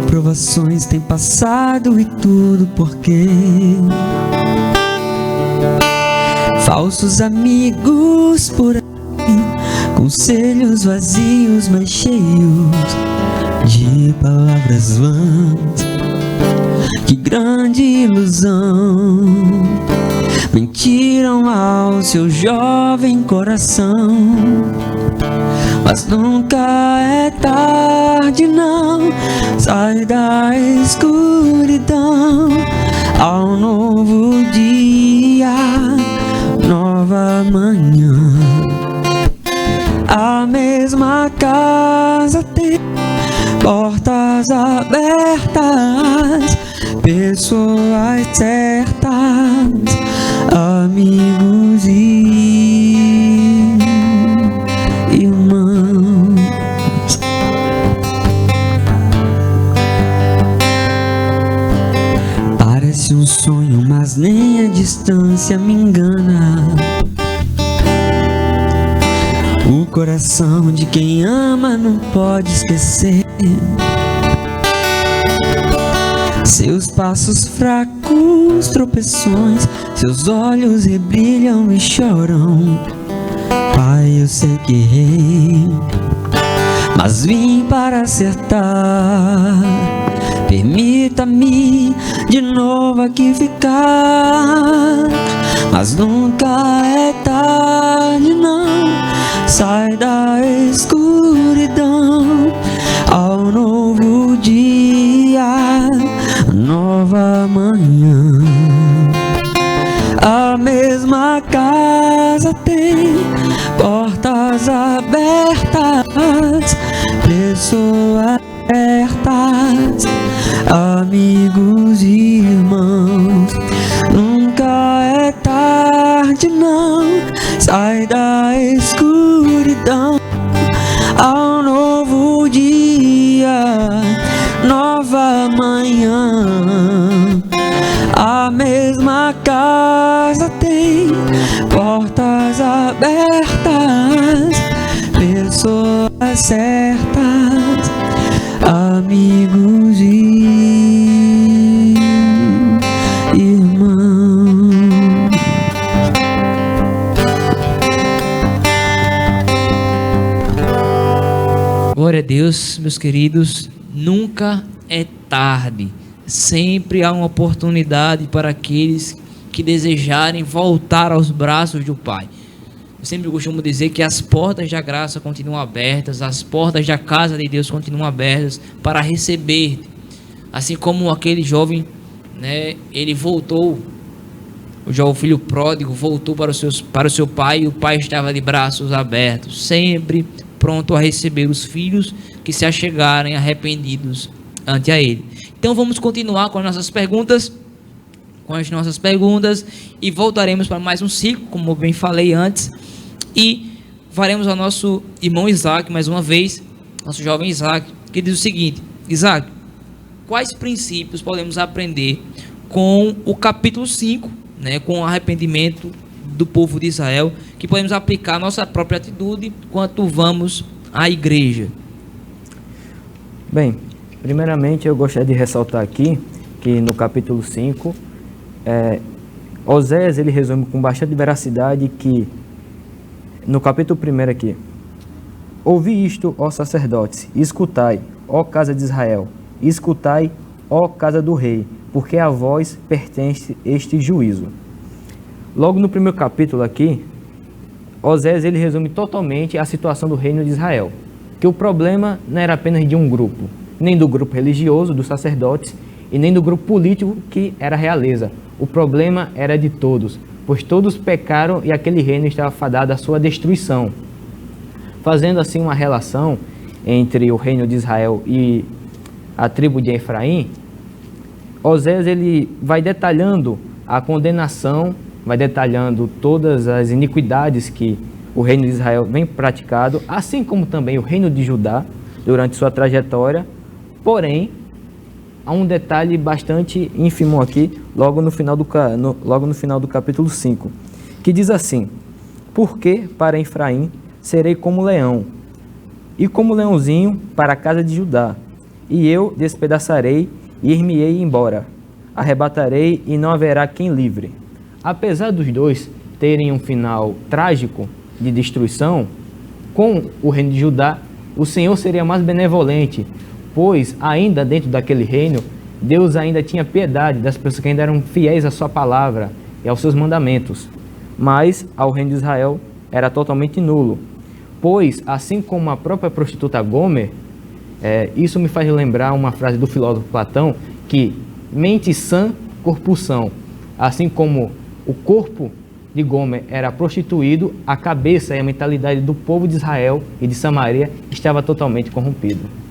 Provações têm passado e tudo porque falsos amigos por aí, conselhos vazios mas cheios de palavras vãs. Que grande ilusão, mentiram ao seu jovem coração. Mas nunca é tarde não, sai da escuridão ao novo dia, nova manhã. A mesma casa tem portas abertas, pessoas certas, amigos e irmãos. Parece um sonho, mas nem a distância me engana. O coração de quem ama não pode esquecer. Seus passos fracos, tropeções, seus olhos rebrilham e choram. Pai, eu sei que errei, mas vim para acertar. Permita-me de novo aqui ficar. Mas nunca é tarde, não. Sai da escuridão ao novo dia, nova manhã. A mesma casa tem portas abertas, pessoas certas, amigos e irmãos. Nunca é tarde, não. Sai da escuridão ao novo dia, nova manhã. A mesma casa tem portas abertas, pessoas certas, amigos e irmãos. Glória a Deus, meus queridos. Nunca é tarde. Sempre há uma oportunidade para aqueles que desejarem voltar aos braços do Pai. Eu sempre costumo dizer que as portas da graça continuam abertas, as portas da casa de Deus continuam abertas para receber. Assim como aquele jovem, né, ele voltou, o filho pródigo voltou para o seu pai, e o pai estava de braços abertos, sempre pronto a receber os filhos que se achegarem arrependidos ante a ele. Então vamos continuar com as nossas perguntas, e voltaremos para mais um ciclo, como bem falei antes, e faremos ao nosso irmão Isaac mais uma vez, nosso jovem Isaac, que diz o seguinte: Isaac, quais princípios podemos aprender com o capítulo 5, né, com o arrependimento do povo de Israel, que podemos aplicar a nossa própria atitude enquanto vamos à igreja? Bem, primeiramente eu gostaria de ressaltar aqui que no capítulo 5, Oséias ele resume com bastante veracidade que no capítulo 1 aqui: ouvi isto, ó sacerdotes, e escutai, ó casa de Israel, e escutai, ó casa do rei, porque a vós pertence este juízo. Logo no primeiro capítulo aqui, Oséias ele resume totalmente a situação do reino de Israel, que o problema não era apenas de um grupo, nem do grupo religioso, dos sacerdotes, e nem do grupo político, que era a realeza. O problema era de todos, pois todos pecaram e aquele reino estava fadado à sua destruição. Fazendo assim uma relação entre o reino de Israel e a tribo de Efraim, Oséias ele vai detalhando a condenação, vai detalhando todas as iniquidades que o reino de Israel vem praticado, assim como também o reino de Judá durante sua trajetória. Porém, há um detalhe bastante ínfimo aqui, logo no final do capítulo 5, que diz assim: porque para Efraim serei como leão, e como leãozinho para a casa de Judá, e eu despedaçarei e ir-me-ei embora, arrebatarei e não haverá quem livre. Apesar dos dois terem um final trágico de destruição, com o reino de Judá, o Senhor seria mais benevolente, pois ainda dentro daquele reino, Deus ainda tinha piedade das pessoas que ainda eram fiéis à sua palavra e aos seus mandamentos. Mas ao reino de Israel era totalmente nulo, pois assim como a própria prostituta Gomer, isso me faz lembrar uma frase do filósofo Platão, que mente sã, corpo são. Assim como o corpo de Gomer era prostituído, a cabeça e a mentalidade do povo de Israel e de Samaria estava totalmente corrompida.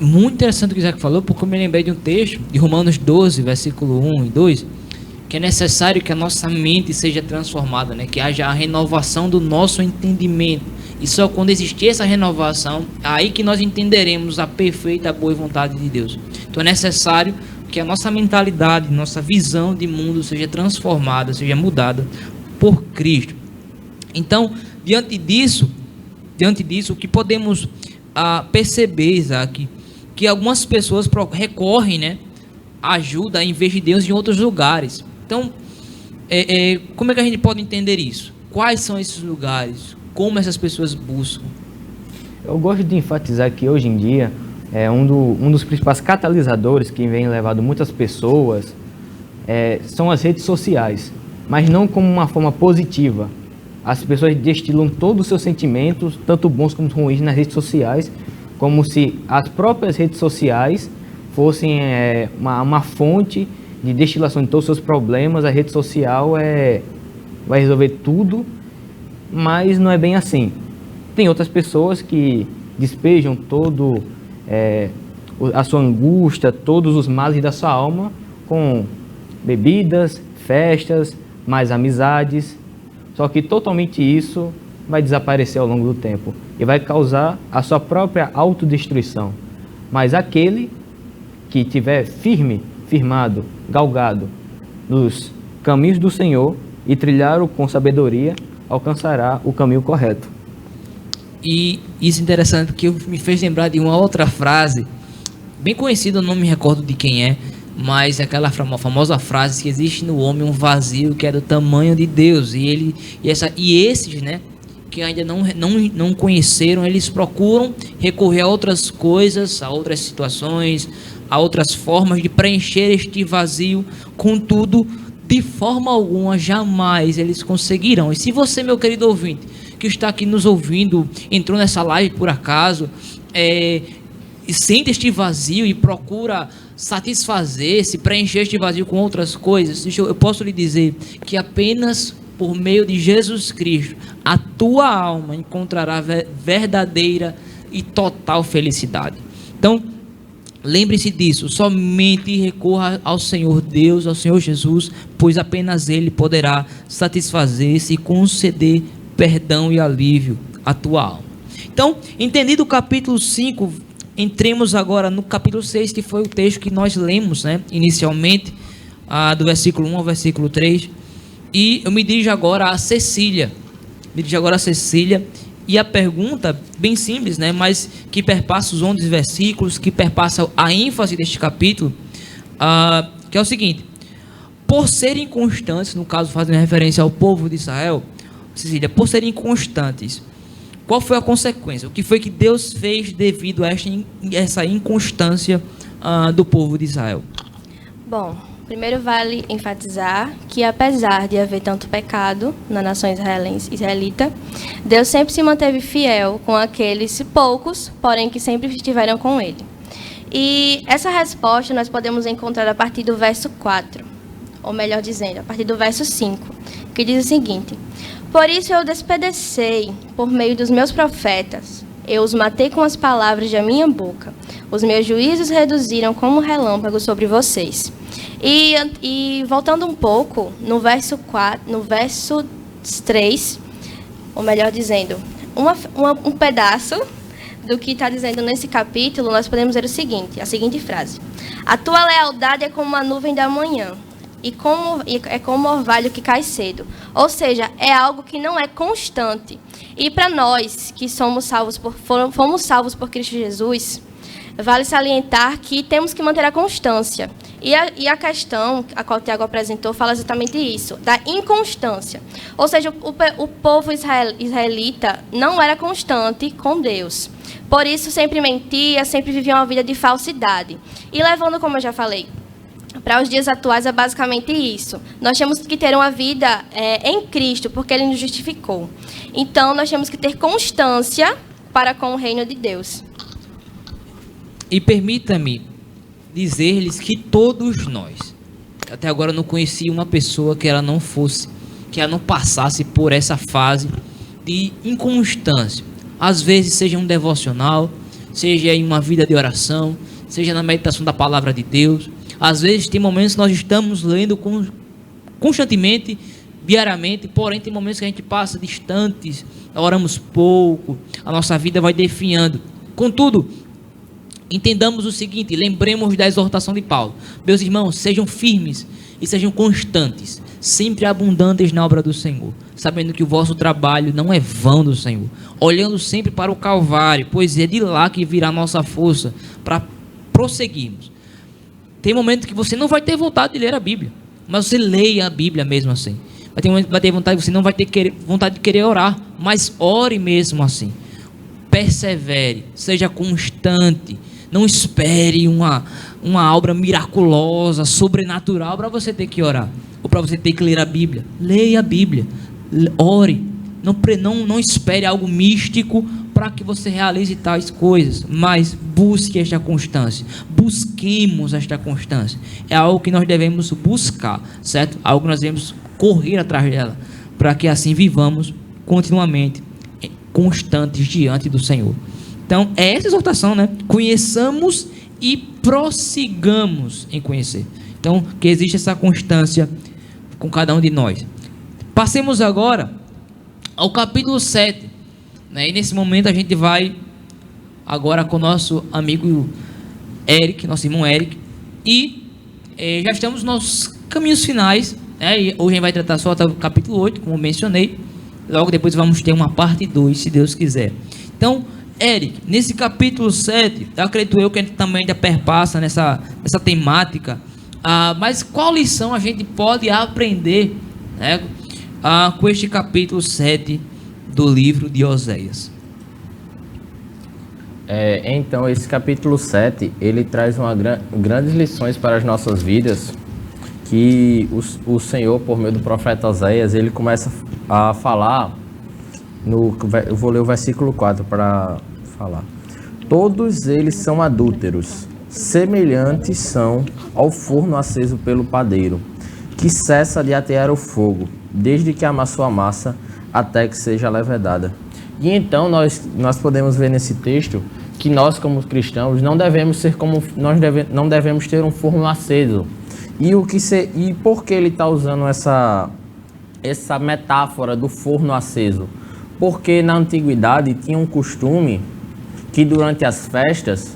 Muito interessante o que o Isaac falou, porque eu me lembrei de um texto de Romanos 12, versículo 1 e 2, que é necessário que a nossa mente seja transformada, né? Que haja a renovação do nosso entendimento. E só quando existir essa renovação, é aí que nós entenderemos a perfeita, boa vontade de Deus. Então é necessário que a nossa mentalidade, nossa visão de mundo seja transformada, seja mudada por Cristo. Então, diante disso, o que podemos perceber, Isaac, que algumas pessoas recorrem, né, à ajuda em vez de Deus em outros lugares. Então, como é que a gente pode entender isso? Quais são esses lugares? Como essas pessoas buscam? Eu gosto de enfatizar que hoje em dia um dos principais catalisadores que vem levando muitas pessoas são as redes sociais, mas não como uma forma positiva. As pessoas destilam todos os seus sentimentos, tanto bons como ruins, nas redes sociais, como se as próprias redes sociais fossem uma fonte de destilação de todos os seus problemas. A rede social vai resolver tudo, mas não é bem assim. Tem outras pessoas que despejam todo a sua angústia, todos os males da sua alma com bebidas, festas, mais amizades. Só que totalmente isso vai desaparecer ao longo do tempo e vai causar a sua própria autodestruição. Mas aquele que tiver firmado, galgado nos caminhos do Senhor e trilhar-o com sabedoria, alcançará o caminho correto. E isso é interessante porque me fez lembrar de uma outra frase, bem conhecida, eu não me recordo de quem é, mas é aquela famosa frase que existe no homem um vazio que é do tamanho de Deus. E esses, né, que ainda não conheceram, eles procuram recorrer a outras coisas, a outras situações, a outras formas de preencher este vazio. Contudo, de forma alguma, jamais eles conseguirão. E se você, meu querido ouvinte, que está aqui nos ouvindo, entrou nessa live por acaso, e sente este vazio e procura satisfazer-se, preencher este vazio com outras coisas, eu posso lhe dizer que apenas por meio de Jesus Cristo a tua alma encontrará verdadeira e total felicidade. Então, lembre-se disso, somente recorra ao Senhor Deus, ao Senhor Jesus, pois apenas Ele poderá satisfazer-se e conceder perdão e alívio à tua alma. Então, entendido o capítulo 5, entremos agora no capítulo 6, que foi o texto que nós lemos, né, inicialmente, do versículo 1 ao versículo 3. E eu me dirijo agora a Cecília. E a pergunta, bem simples, né, mas que perpassa os 11 versículos, que perpassa a ênfase deste capítulo, que é o seguinte: por serem constantes, no caso fazendo referência ao povo de Israel, Cecília, por serem constantes, qual foi a consequência? O que foi que Deus fez devido a essa inconstância do povo de Israel? Bom, primeiro vale enfatizar que apesar de haver tanto pecado na nação israelita, Deus sempre se manteve fiel com aqueles poucos, porém que sempre estiveram com Ele. E essa resposta nós podemos encontrar a partir do verso 4, ou melhor dizendo, a partir do verso 5, que diz o seguinte: por isso eu despedacei por meio dos meus profetas, eu os matei com as palavras da minha boca, os meus juízos reduziram como relâmpago sobre vocês. E voltando um pouco, no verso 3, ou melhor dizendo, um pedaço do que está dizendo nesse capítulo, nós podemos ver a seguinte frase: a tua lealdade é como a nuvem da manhã, e é como o orvalho que cai cedo. Ou seja, é algo que não é constante. E para nós que fomos salvos por Cristo Jesus, vale salientar que temos que manter a constância. E a questão a qual o Tiago apresentou fala exatamente isso, da inconstância. Ou seja, o povo israelita não era constante com Deus. Por isso, sempre mentia, sempre vivia uma vida de falsidade. E levando, como eu já falei, para os dias atuais é basicamente isso. Nós temos que ter uma vida em Cristo, porque Ele nos justificou. Então, nós temos que ter constância para com o reino de Deus. E permita-me dizer-lhes que todos nós, até agora eu não conheci uma pessoa que ela não passasse por essa fase de inconstância. Às vezes, seja um devocional, seja em uma vida de oração, seja na meditação da palavra de Deus. Às vezes tem momentos que nós estamos lendo constantemente, diariamente, porém tem momentos que a gente passa distantes, oramos pouco, a nossa vida vai definhando. Contudo, entendamos o seguinte, lembremos da exortação de Paulo: meus irmãos, sejam firmes e sejam constantes, sempre abundantes na obra do Senhor, sabendo que o vosso trabalho não é vão do Senhor, olhando sempre para o Calvário, pois é de lá que virá a nossa força para prosseguirmos. Tem momento que você não vai ter vontade de ler a Bíblia, mas você leia a Bíblia mesmo assim. Vai ter momento que vai ter vontade, você não vai ter vontade de querer orar, mas ore mesmo assim. Persevere, seja constante, Não espere uma obra miraculosa, sobrenatural para você ter que orar, ou para você ter que ler a Bíblia. Leia a Bíblia, ore. Não espere algo místico para que você realize tais coisas, mas busque esta constância. Busquemos esta constância. É algo que nós devemos buscar, certo? Algo que nós devemos correr atrás dela, para que assim vivamos continuamente constantes diante do Senhor. Então, é essa exortação, né? Conheçamos e prossigamos em conhecer. Então, que existe essa constância com cada um de nós. Passemos agora ao capítulo 7, né? E nesse momento a gente vai agora com o nosso amigo Eric, nosso irmão Eric, e já estamos nos caminhos finais, né? E hoje a gente vai tratar só até o capítulo 8, como mencionei. Logo depois vamos ter uma parte 2, se Deus quiser. Então, Eric, nesse capítulo 7, eu acredito que a gente também ainda perpassa nessa temática, mas qual lição a gente pode aprender, né, com este capítulo 7 do livro de Oséias? Então, esse capítulo 7, ele traz grandes lições para as nossas vidas, que o Senhor, por meio do profeta Oséias, ele começa a falar, eu vou ler o versículo 4 para falar. Todos eles são adúlteros, semelhantes são ao forno aceso pelo padeiro, que cessa de atear o fogo, desde que amassou a massa, até que seja levedada. E então nós podemos ver nesse texto que nós, como cristãos, não devemos ser como não devemos ter um forno aceso. E por que ele está usando essa metáfora do forno aceso? Porque na antiguidade tinha um costume que durante as festas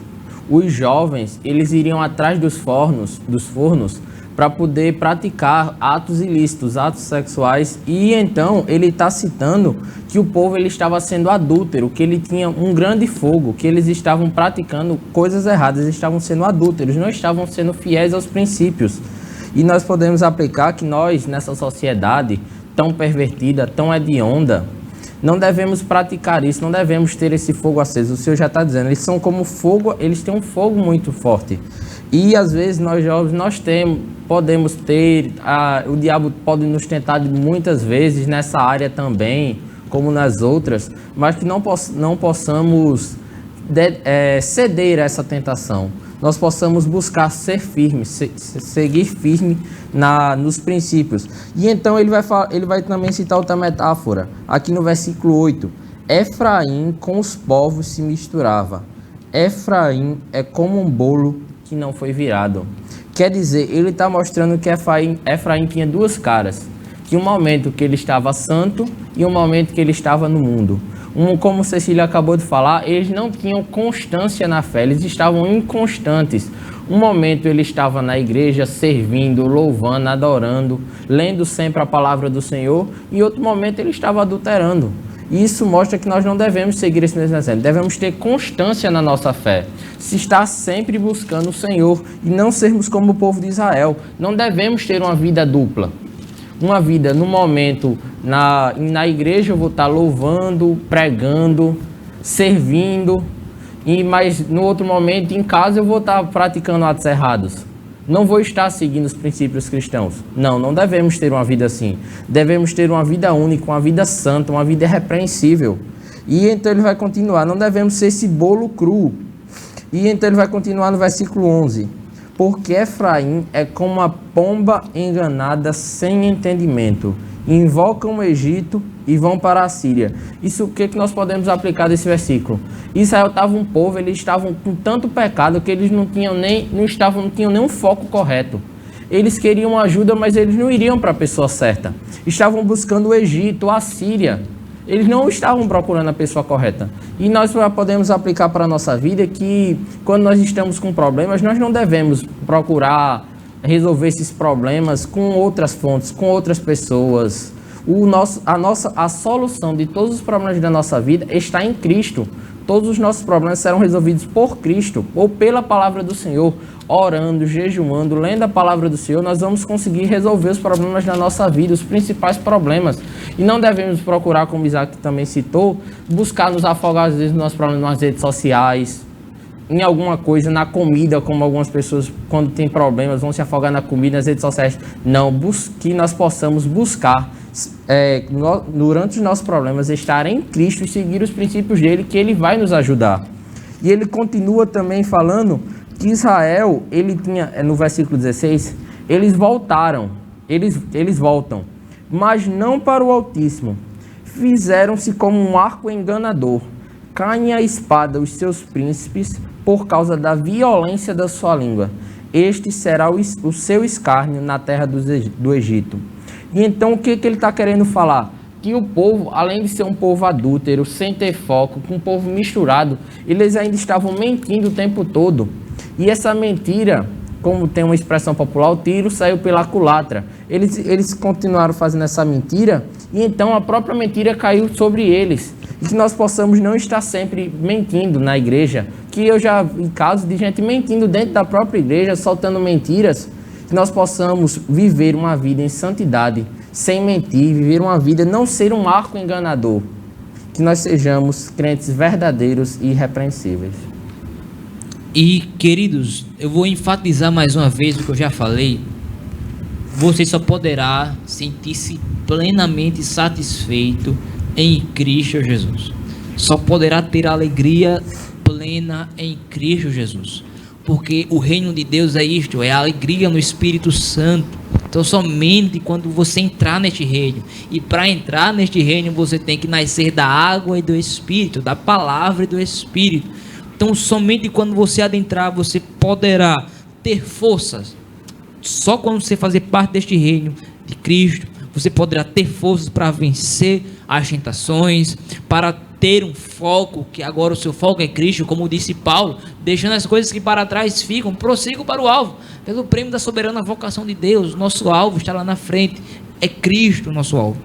os jovens eles iriam atrás dos fornos para poder praticar atos ilícitos, atos sexuais, e então ele está citando que o povo ele estava sendo adúltero, que ele tinha um grande fogo, que eles estavam praticando coisas erradas, eles estavam sendo adúlteros, não estavam sendo fiéis aos princípios. E nós podemos aplicar que nós, nessa sociedade tão pervertida, tão hedionda, não devemos praticar isso, não devemos ter esse fogo aceso. O Senhor já está dizendo, eles são como fogo, eles têm um fogo muito forte. E às vezes nós jovens, podemos ter, o diabo pode nos tentar muitas vezes nessa área também, como nas outras, mas que não possamos ceder a essa tentação. Nós possamos buscar ser firmes, seguir firme nos princípios. E então ele vai também citar outra metáfora, aqui no versículo 8. Efraim com os povos se misturava. Efraim é como um bolo que não foi virado. Quer dizer, ele está mostrando que Efraim tinha duas caras. Que um momento que ele estava santo e um momento que ele estava no mundo. Como Cecília acabou de falar, eles não tinham constância na fé, eles estavam inconstantes. Um momento ele estava na igreja servindo, louvando, adorando, lendo sempre a palavra do Senhor, e outro momento ele estava adulterando. E isso mostra que nós não devemos seguir esse mesmo exemplo, devemos ter constância na nossa fé, se estar sempre buscando o Senhor e não sermos como o povo de Israel. Não devemos ter uma vida dupla. Uma vida, no momento, na igreja eu vou estar louvando, pregando, servindo, mas no outro momento, em casa, eu vou estar praticando atos errados. Não vou estar seguindo os princípios cristãos. Não devemos ter uma vida assim. Devemos ter uma vida única, uma vida santa, uma vida irrepreensível. E então ele vai continuar, não devemos ser esse bolo cru. E então ele vai continuar no versículo 11. Porque Efraim é como uma pomba enganada sem entendimento. Invocam o Egito e vão para a Síria. Isso, o que nós podemos aplicar desse versículo? Israel estava um povo, eles estavam com tanto pecado que eles não tinham nem um foco correto. Eles queriam ajuda, mas eles não iriam para a pessoa certa. Estavam buscando o Egito, a Síria. Eles não estavam procurando a pessoa correta. E nós podemos aplicar para a nossa vida que quando nós estamos com problemas, nós não devemos procurar resolver esses problemas com outras fontes, com outras pessoas. A solução de todos os problemas da nossa vida está em Cristo. Todos os nossos problemas serão resolvidos por Cristo ou pela palavra do Senhor. Orando, jejuando, lendo a palavra do Senhor, nós vamos conseguir resolver os problemas da nossa vida, os principais problemas. E não devemos procurar, como Isaac também citou, buscar nos afogar às vezes nos nossos problemas nas redes sociais, em alguma coisa, na comida, como algumas pessoas, quando tem problemas, vão se afogar na comida, nas redes sociais. Não, que nós possamos buscar, durante os nossos problemas, estar em Cristo e seguir os princípios dele, que ele vai nos ajudar. E ele continua também falando que Israel, ele tinha, no versículo 16, eles voltam, mas não para o Altíssimo. Fizeram-se como um arco enganador. Caem a espada os seus príncipes por causa da violência da sua língua. Este será o seu escárnio na terra do Egito. E então o que ele está querendo falar? Que o povo, além de ser um povo adúltero, sem ter foco, com um povo misturado, eles ainda estavam mentindo o tempo todo. E essa mentira, como tem uma expressão popular, o tiro saiu pela culatra. Eles continuaram fazendo essa mentira, e então a própria mentira caiu sobre eles. E que nós possamos não estar sempre mentindo na igreja, que eu já vi casos de gente mentindo dentro da própria igreja, soltando mentiras, que nós possamos viver uma vida em santidade, sem mentir, viver uma vida, não ser um arco enganador, que nós sejamos crentes verdadeiros e irrepreensíveis. E, queridos, eu vou enfatizar mais uma vez o que eu já falei. Você só poderá sentir-se plenamente satisfeito em Cristo Jesus. Só poderá ter alegria plena em Cristo Jesus. Porque o reino de Deus é isto, é a alegria no Espírito Santo. Então somente quando você entrar neste reino, e para entrar neste reino você tem que nascer da água e do Espírito, da palavra e do Espírito. Então somente quando você adentrar você poderá ter forças. Só quando você fazer parte deste reino de Cristo, você poderá ter forças para vencer as tentações, para ter um foco, que agora o seu foco é Cristo, como disse Paulo, deixando as coisas que para trás ficam, prossigam para o alvo, pelo prêmio da soberana vocação de Deus. Nosso alvo está lá na frente, é Cristo o nosso alvo.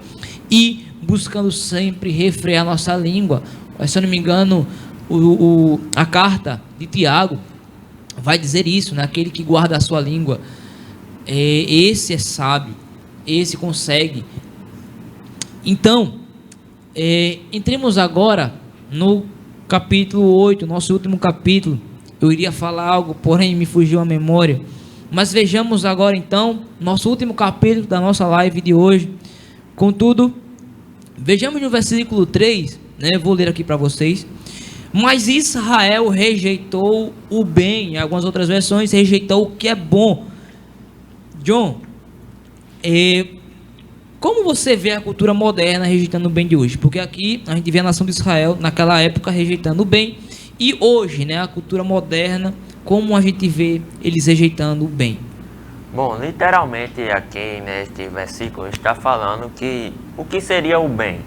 E buscando sempre refrear nossa língua. Se eu não me engano, a carta de Tiago vai dizer isso, né? Aquele que guarda a sua língua, esse é sábio, esse consegue. Então, entremos agora no capítulo 8, nosso último capítulo. Eu iria falar algo, porém me fugiu a memória. Mas vejamos agora então, nosso último capítulo da nossa live de hoje. Contudo, vejamos no versículo 3, né? Eu vou ler aqui para vocês. Mas Israel rejeitou o bem, em algumas outras versões, rejeitou o que é bom. John, como você vê a cultura moderna rejeitando o bem de hoje? Porque aqui a gente vê a nação de Israel naquela época rejeitando o bem, e hoje, né, a cultura moderna, como a gente vê eles rejeitando o bem? Bom, literalmente aqui neste versículo está falando que o que seria o bem?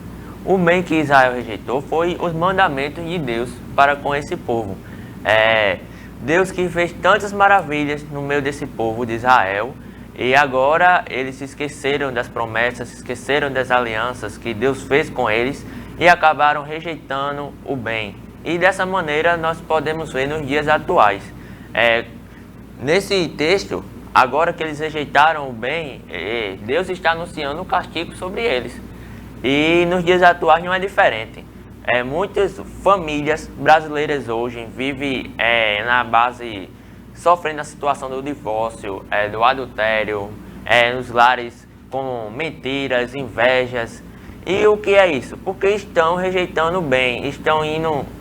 O bem que Israel rejeitou foi os mandamentos de Deus para com esse povo. Deus que fez tantas maravilhas no meio desse povo de Israel, e agora eles se esqueceram das promessas, se esqueceram das alianças que Deus fez com eles e acabaram rejeitando o bem. E dessa maneira nós podemos ver nos dias atuais. Nesse texto, agora que eles rejeitaram o bem, Deus está anunciando um castigo sobre eles. E nos dias atuais não é diferente. Muitas famílias brasileiras hoje vivem na base, sofrendo a situação do divórcio, do adultério, nos lares com mentiras, invejas. E o que é isso? Porque estão rejeitando o bem, estão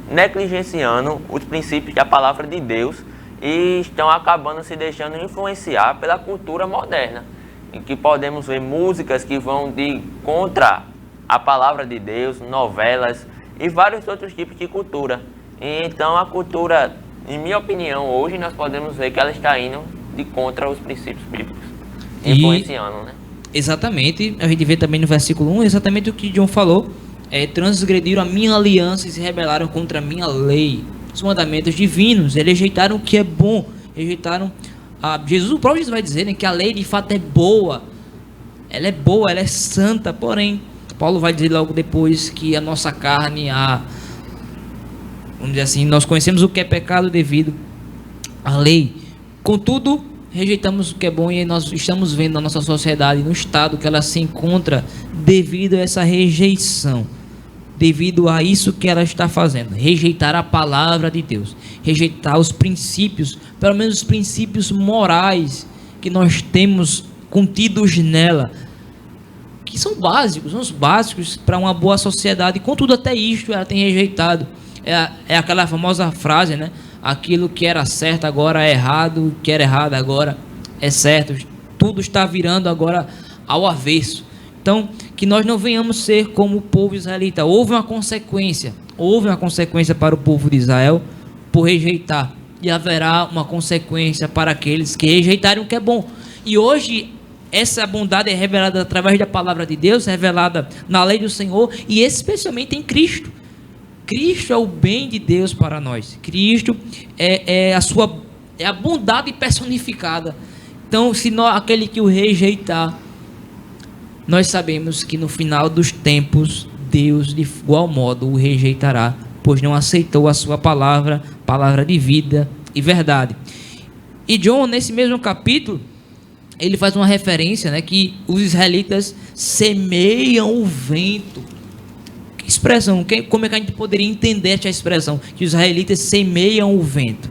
negligenciando os princípios da palavra de Deus e estão acabando se deixando influenciar pela cultura moderna, em que podemos ver músicas que vão contra a palavra de Deus, novelas e vários outros tipos de cultura. E então a cultura, em minha opinião, hoje nós podemos ver que ela está indo de contra os princípios bíblicos, influenciando, né? Exatamente, a gente vê também no versículo 1, exatamente o que John falou, transgrediram a minha aliança e se rebelaram contra a minha lei, os mandamentos divinos, eles rejeitaram o que é bom, rejeitaram Jesus. O próprio Jesus vai dizer, né, que a lei de fato é boa, ela é santa, porém, Paulo vai dizer logo depois que a nossa carne, vamos dizer assim, nós conhecemos o que é pecado devido à lei, contudo, rejeitamos o que é bom e nós estamos vendo na nossa sociedade, no estado que ela se encontra devido a essa rejeição. devido a isso que ela está fazendo, rejeitar a palavra de Deus, rejeitar os princípios, pelo menos os princípios morais que nós temos contidos nela, que são os básicos para uma boa sociedade. Contudo, até isto ela tem rejeitado. É aquela famosa frase, né? Aquilo que era certo agora é errado, o que era errado agora é certo. Tudo está virando agora ao avesso. Então, que nós não venhamos ser como o povo israelita. Houve uma consequência para o povo de Israel por rejeitar, e haverá uma consequência para aqueles que rejeitarem o que é bom. E hoje essa bondade é revelada através da palavra de Deus, revelada na lei do Senhor, e especialmente em Cristo. Cristo é o bem de Deus para nós. Cristo é a bondade personificada. Então, se aquele que o rejeitar, nós sabemos que no final dos tempos, Deus de igual modo o rejeitará, pois não aceitou a sua palavra de vida e verdade. E John, nesse mesmo capítulo, ele faz uma referência, né, que os israelitas semeiam o vento. Que expressão? Como é que a gente poderia entender essa expressão? Que os israelitas semeiam o vento.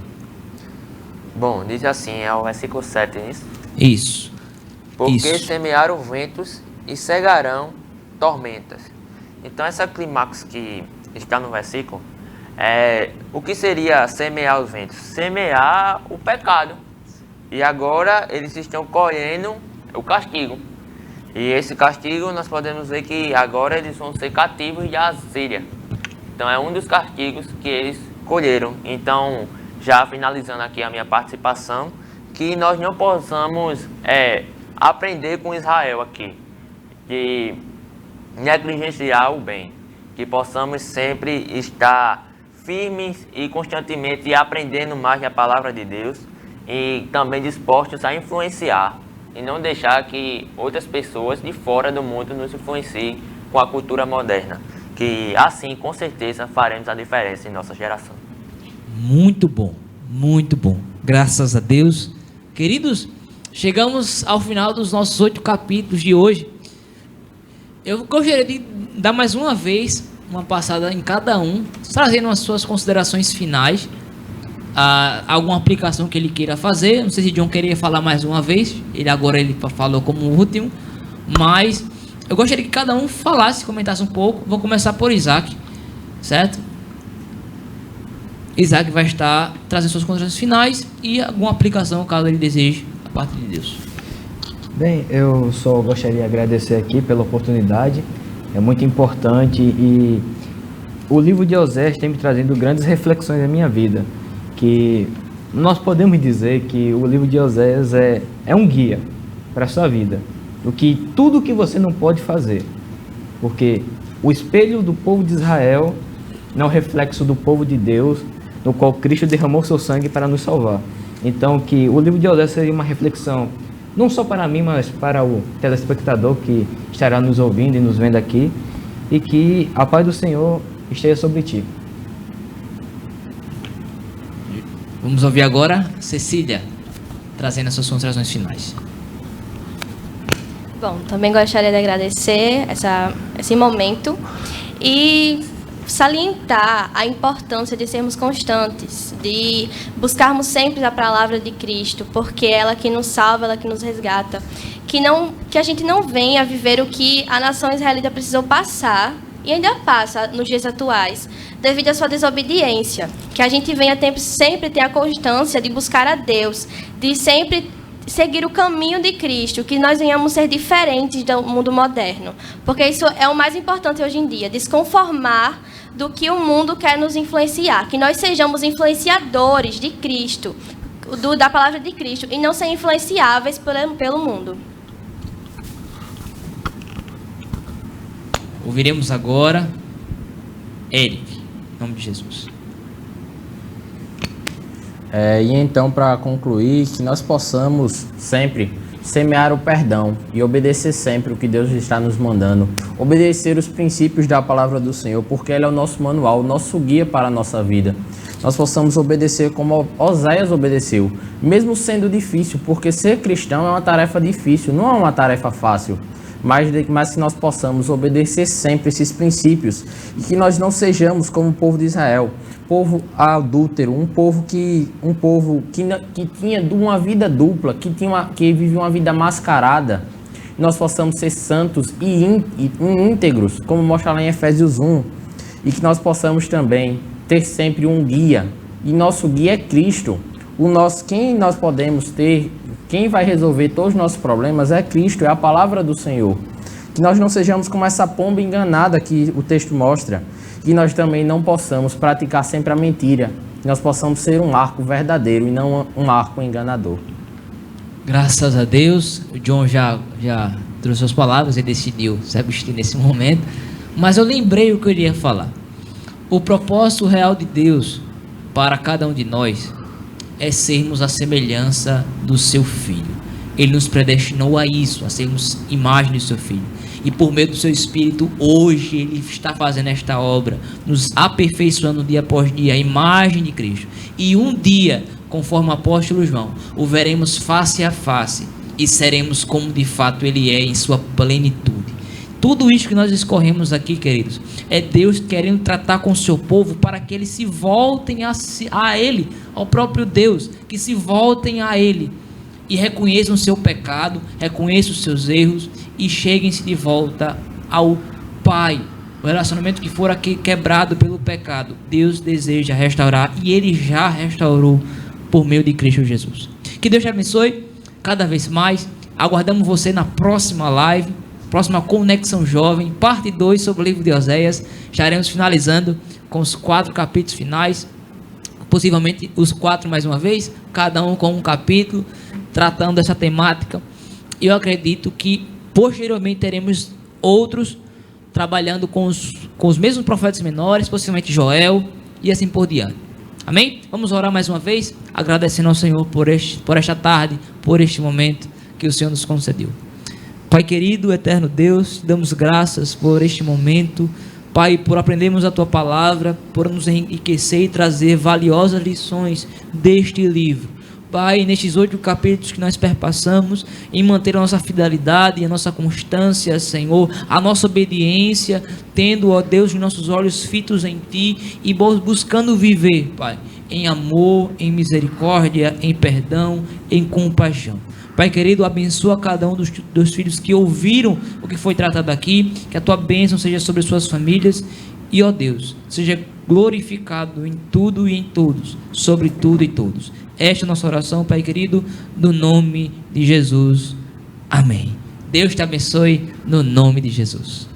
Bom, diz assim, é o versículo 7, isso? Isso. Porque semearam ventos e cegarão tormentas. Então essa clímax que está no versículo, o que seria semear os ventos? Semear o pecado. E agora eles estão colhendo o castigo. E esse castigo nós podemos ver que agora eles vão ser cativos de Assíria. Então é um dos castigos que eles colheram. Então, já finalizando aqui a minha participação, que nós não possamos aprender com Israel aqui, de negligenciar o bem, que possamos sempre estar firmes e constantemente aprendendo mais da palavra de Deus e também dispostos a influenciar e não deixar que outras pessoas de fora do mundo nos influenciem com a cultura moderna, que assim com certeza faremos a diferença em nossa geração. Muito bom, graças a Deus. Queridos, chegamos ao final dos nossos 8 capítulos de hoje. Eu gostaria de dar mais uma vez uma passada em cada um, trazendo as suas considerações finais, alguma aplicação que ele queira fazer. Não sei se John queria falar mais uma vez, ele falou como último, mas eu gostaria que cada um falasse, comentasse um pouco. Vou começar por Isaac, certo? Isaac vai estar trazendo suas considerações finais e alguma aplicação, caso ele deseje, da parte de Deus. Bem, eu só gostaria de agradecer aqui pela oportunidade, é muito importante, e o livro de Oséias tem me trazendo grandes reflexões na minha vida, que nós podemos dizer que o livro de Oséias é um guia para a sua vida, do que tudo que você não pode fazer, porque o espelho do povo de Israel não é o reflexo do povo de Deus, no qual Cristo derramou seu sangue para nos salvar. Então, que o livro de Oséias seria uma reflexão, não só para mim, mas para o telespectador que estará nos ouvindo e nos vendo aqui, e que a paz do Senhor esteja sobre ti. Vamos ouvir agora Cecília, trazendo as suas considerações finais. Bom, também gostaria de agradecer esse momento e salientar a importância de sermos constantes, de buscarmos sempre a palavra de Cristo, porque é ela que nos salva, ela que nos resgata, que a gente não venha viver o que a nação israelita precisou passar e ainda passa nos dias atuais, devido à sua desobediência, que a gente venha sempre ter a constância de buscar a Deus, de sempre seguir o caminho de Cristo, que nós venhamos ser diferentes do mundo moderno, porque isso é o mais importante hoje em dia, desconformar do que o mundo quer nos influenciar, que nós sejamos influenciadores de Cristo, da palavra de Cristo, e não ser influenciáveis pelo mundo. Ouviremos agora Eric, em nome de Jesus. E então, para concluir, que nós possamos sempre semear o perdão e obedecer sempre o que Deus está nos mandando, obedecer os princípios da palavra do Senhor, porque Ele é o nosso manual, o nosso guia para a nossa vida. Nós possamos obedecer como Oséias obedeceu, mesmo sendo difícil, porque ser cristão é uma tarefa difícil, não é uma tarefa fácil. mas que nós possamos obedecer sempre esses princípios e que nós não sejamos como o povo de Israel, povo adúltero, um povo que tinha uma vida dupla, que vivia uma vida mascarada. Nós possamos ser santos e íntegros, como mostra lá em Efésios 1, e que nós possamos também ter sempre um guia, e nosso guia é Cristo. Quem nós podemos ter, quem vai resolver todos os nossos problemas é Cristo, é a palavra do Senhor. Que nós não sejamos como essa pomba enganada que o texto mostra, que nós também não possamos praticar sempre a mentira, que nós possamos ser um arco verdadeiro e não um arco enganador. Graças a Deus, o John já trouxe as palavras e decidiu se abster nesse momento, mas eu lembrei o que eu iria falar. O propósito real de Deus para cada um de nós é sermos a semelhança do seu Filho. Ele nos predestinou a isso, a sermos imagem do seu Filho. E por meio do seu Espírito, hoje Ele está fazendo esta obra, nos aperfeiçoando dia após dia, a imagem de Cristo. E um dia, conforme o apóstolo João, o veremos face a face e seremos como de fato Ele é em sua plenitude. Tudo isso que nós escorremos aqui, queridos, é Deus querendo tratar com o seu povo para que eles se voltem a Ele, ao próprio Deus, que se voltem a Ele e reconheçam o seu pecado, reconheçam os seus erros e cheguem-se de volta ao Pai. O relacionamento que for aqui quebrado pelo pecado, Deus deseja restaurar e Ele já restaurou por meio de Cristo Jesus. Que Deus te abençoe cada vez mais. Aguardamos você na próxima live, próxima Conexão Jovem, parte 2 sobre o livro de Oséias. Estaremos finalizando com os 4 capítulos finais, possivelmente os 4 mais uma vez, cada um com um capítulo, tratando dessa temática. Eu acredito que posteriormente teremos outros trabalhando com os mesmos profetas menores, possivelmente Joel e assim por diante. Amém? Vamos orar mais uma vez, agradecendo ao Senhor por esta tarde, por este momento que o Senhor nos concedeu. Pai querido, eterno Deus, te damos graças por este momento, Pai, por aprendermos a Tua Palavra, por nos enriquecer e trazer valiosas lições deste livro. Pai, nestes 8 capítulos que nós perpassamos, em manter a nossa fidelidade, a nossa constância, Senhor, a nossa obediência, tendo, ó Deus, os nossos olhos fitos em Ti e buscando viver, Pai, em amor, em misericórdia, em perdão, em compaixão. Pai querido, abençoa cada um dos filhos que ouviram o que foi tratado aqui, que a Tua bênção seja sobre suas famílias e, ó Deus, seja glorificado em tudo e em todos, sobre tudo e todos. Esta é a nossa oração, Pai querido, no nome de Jesus. Amém. Deus te abençoe no nome de Jesus.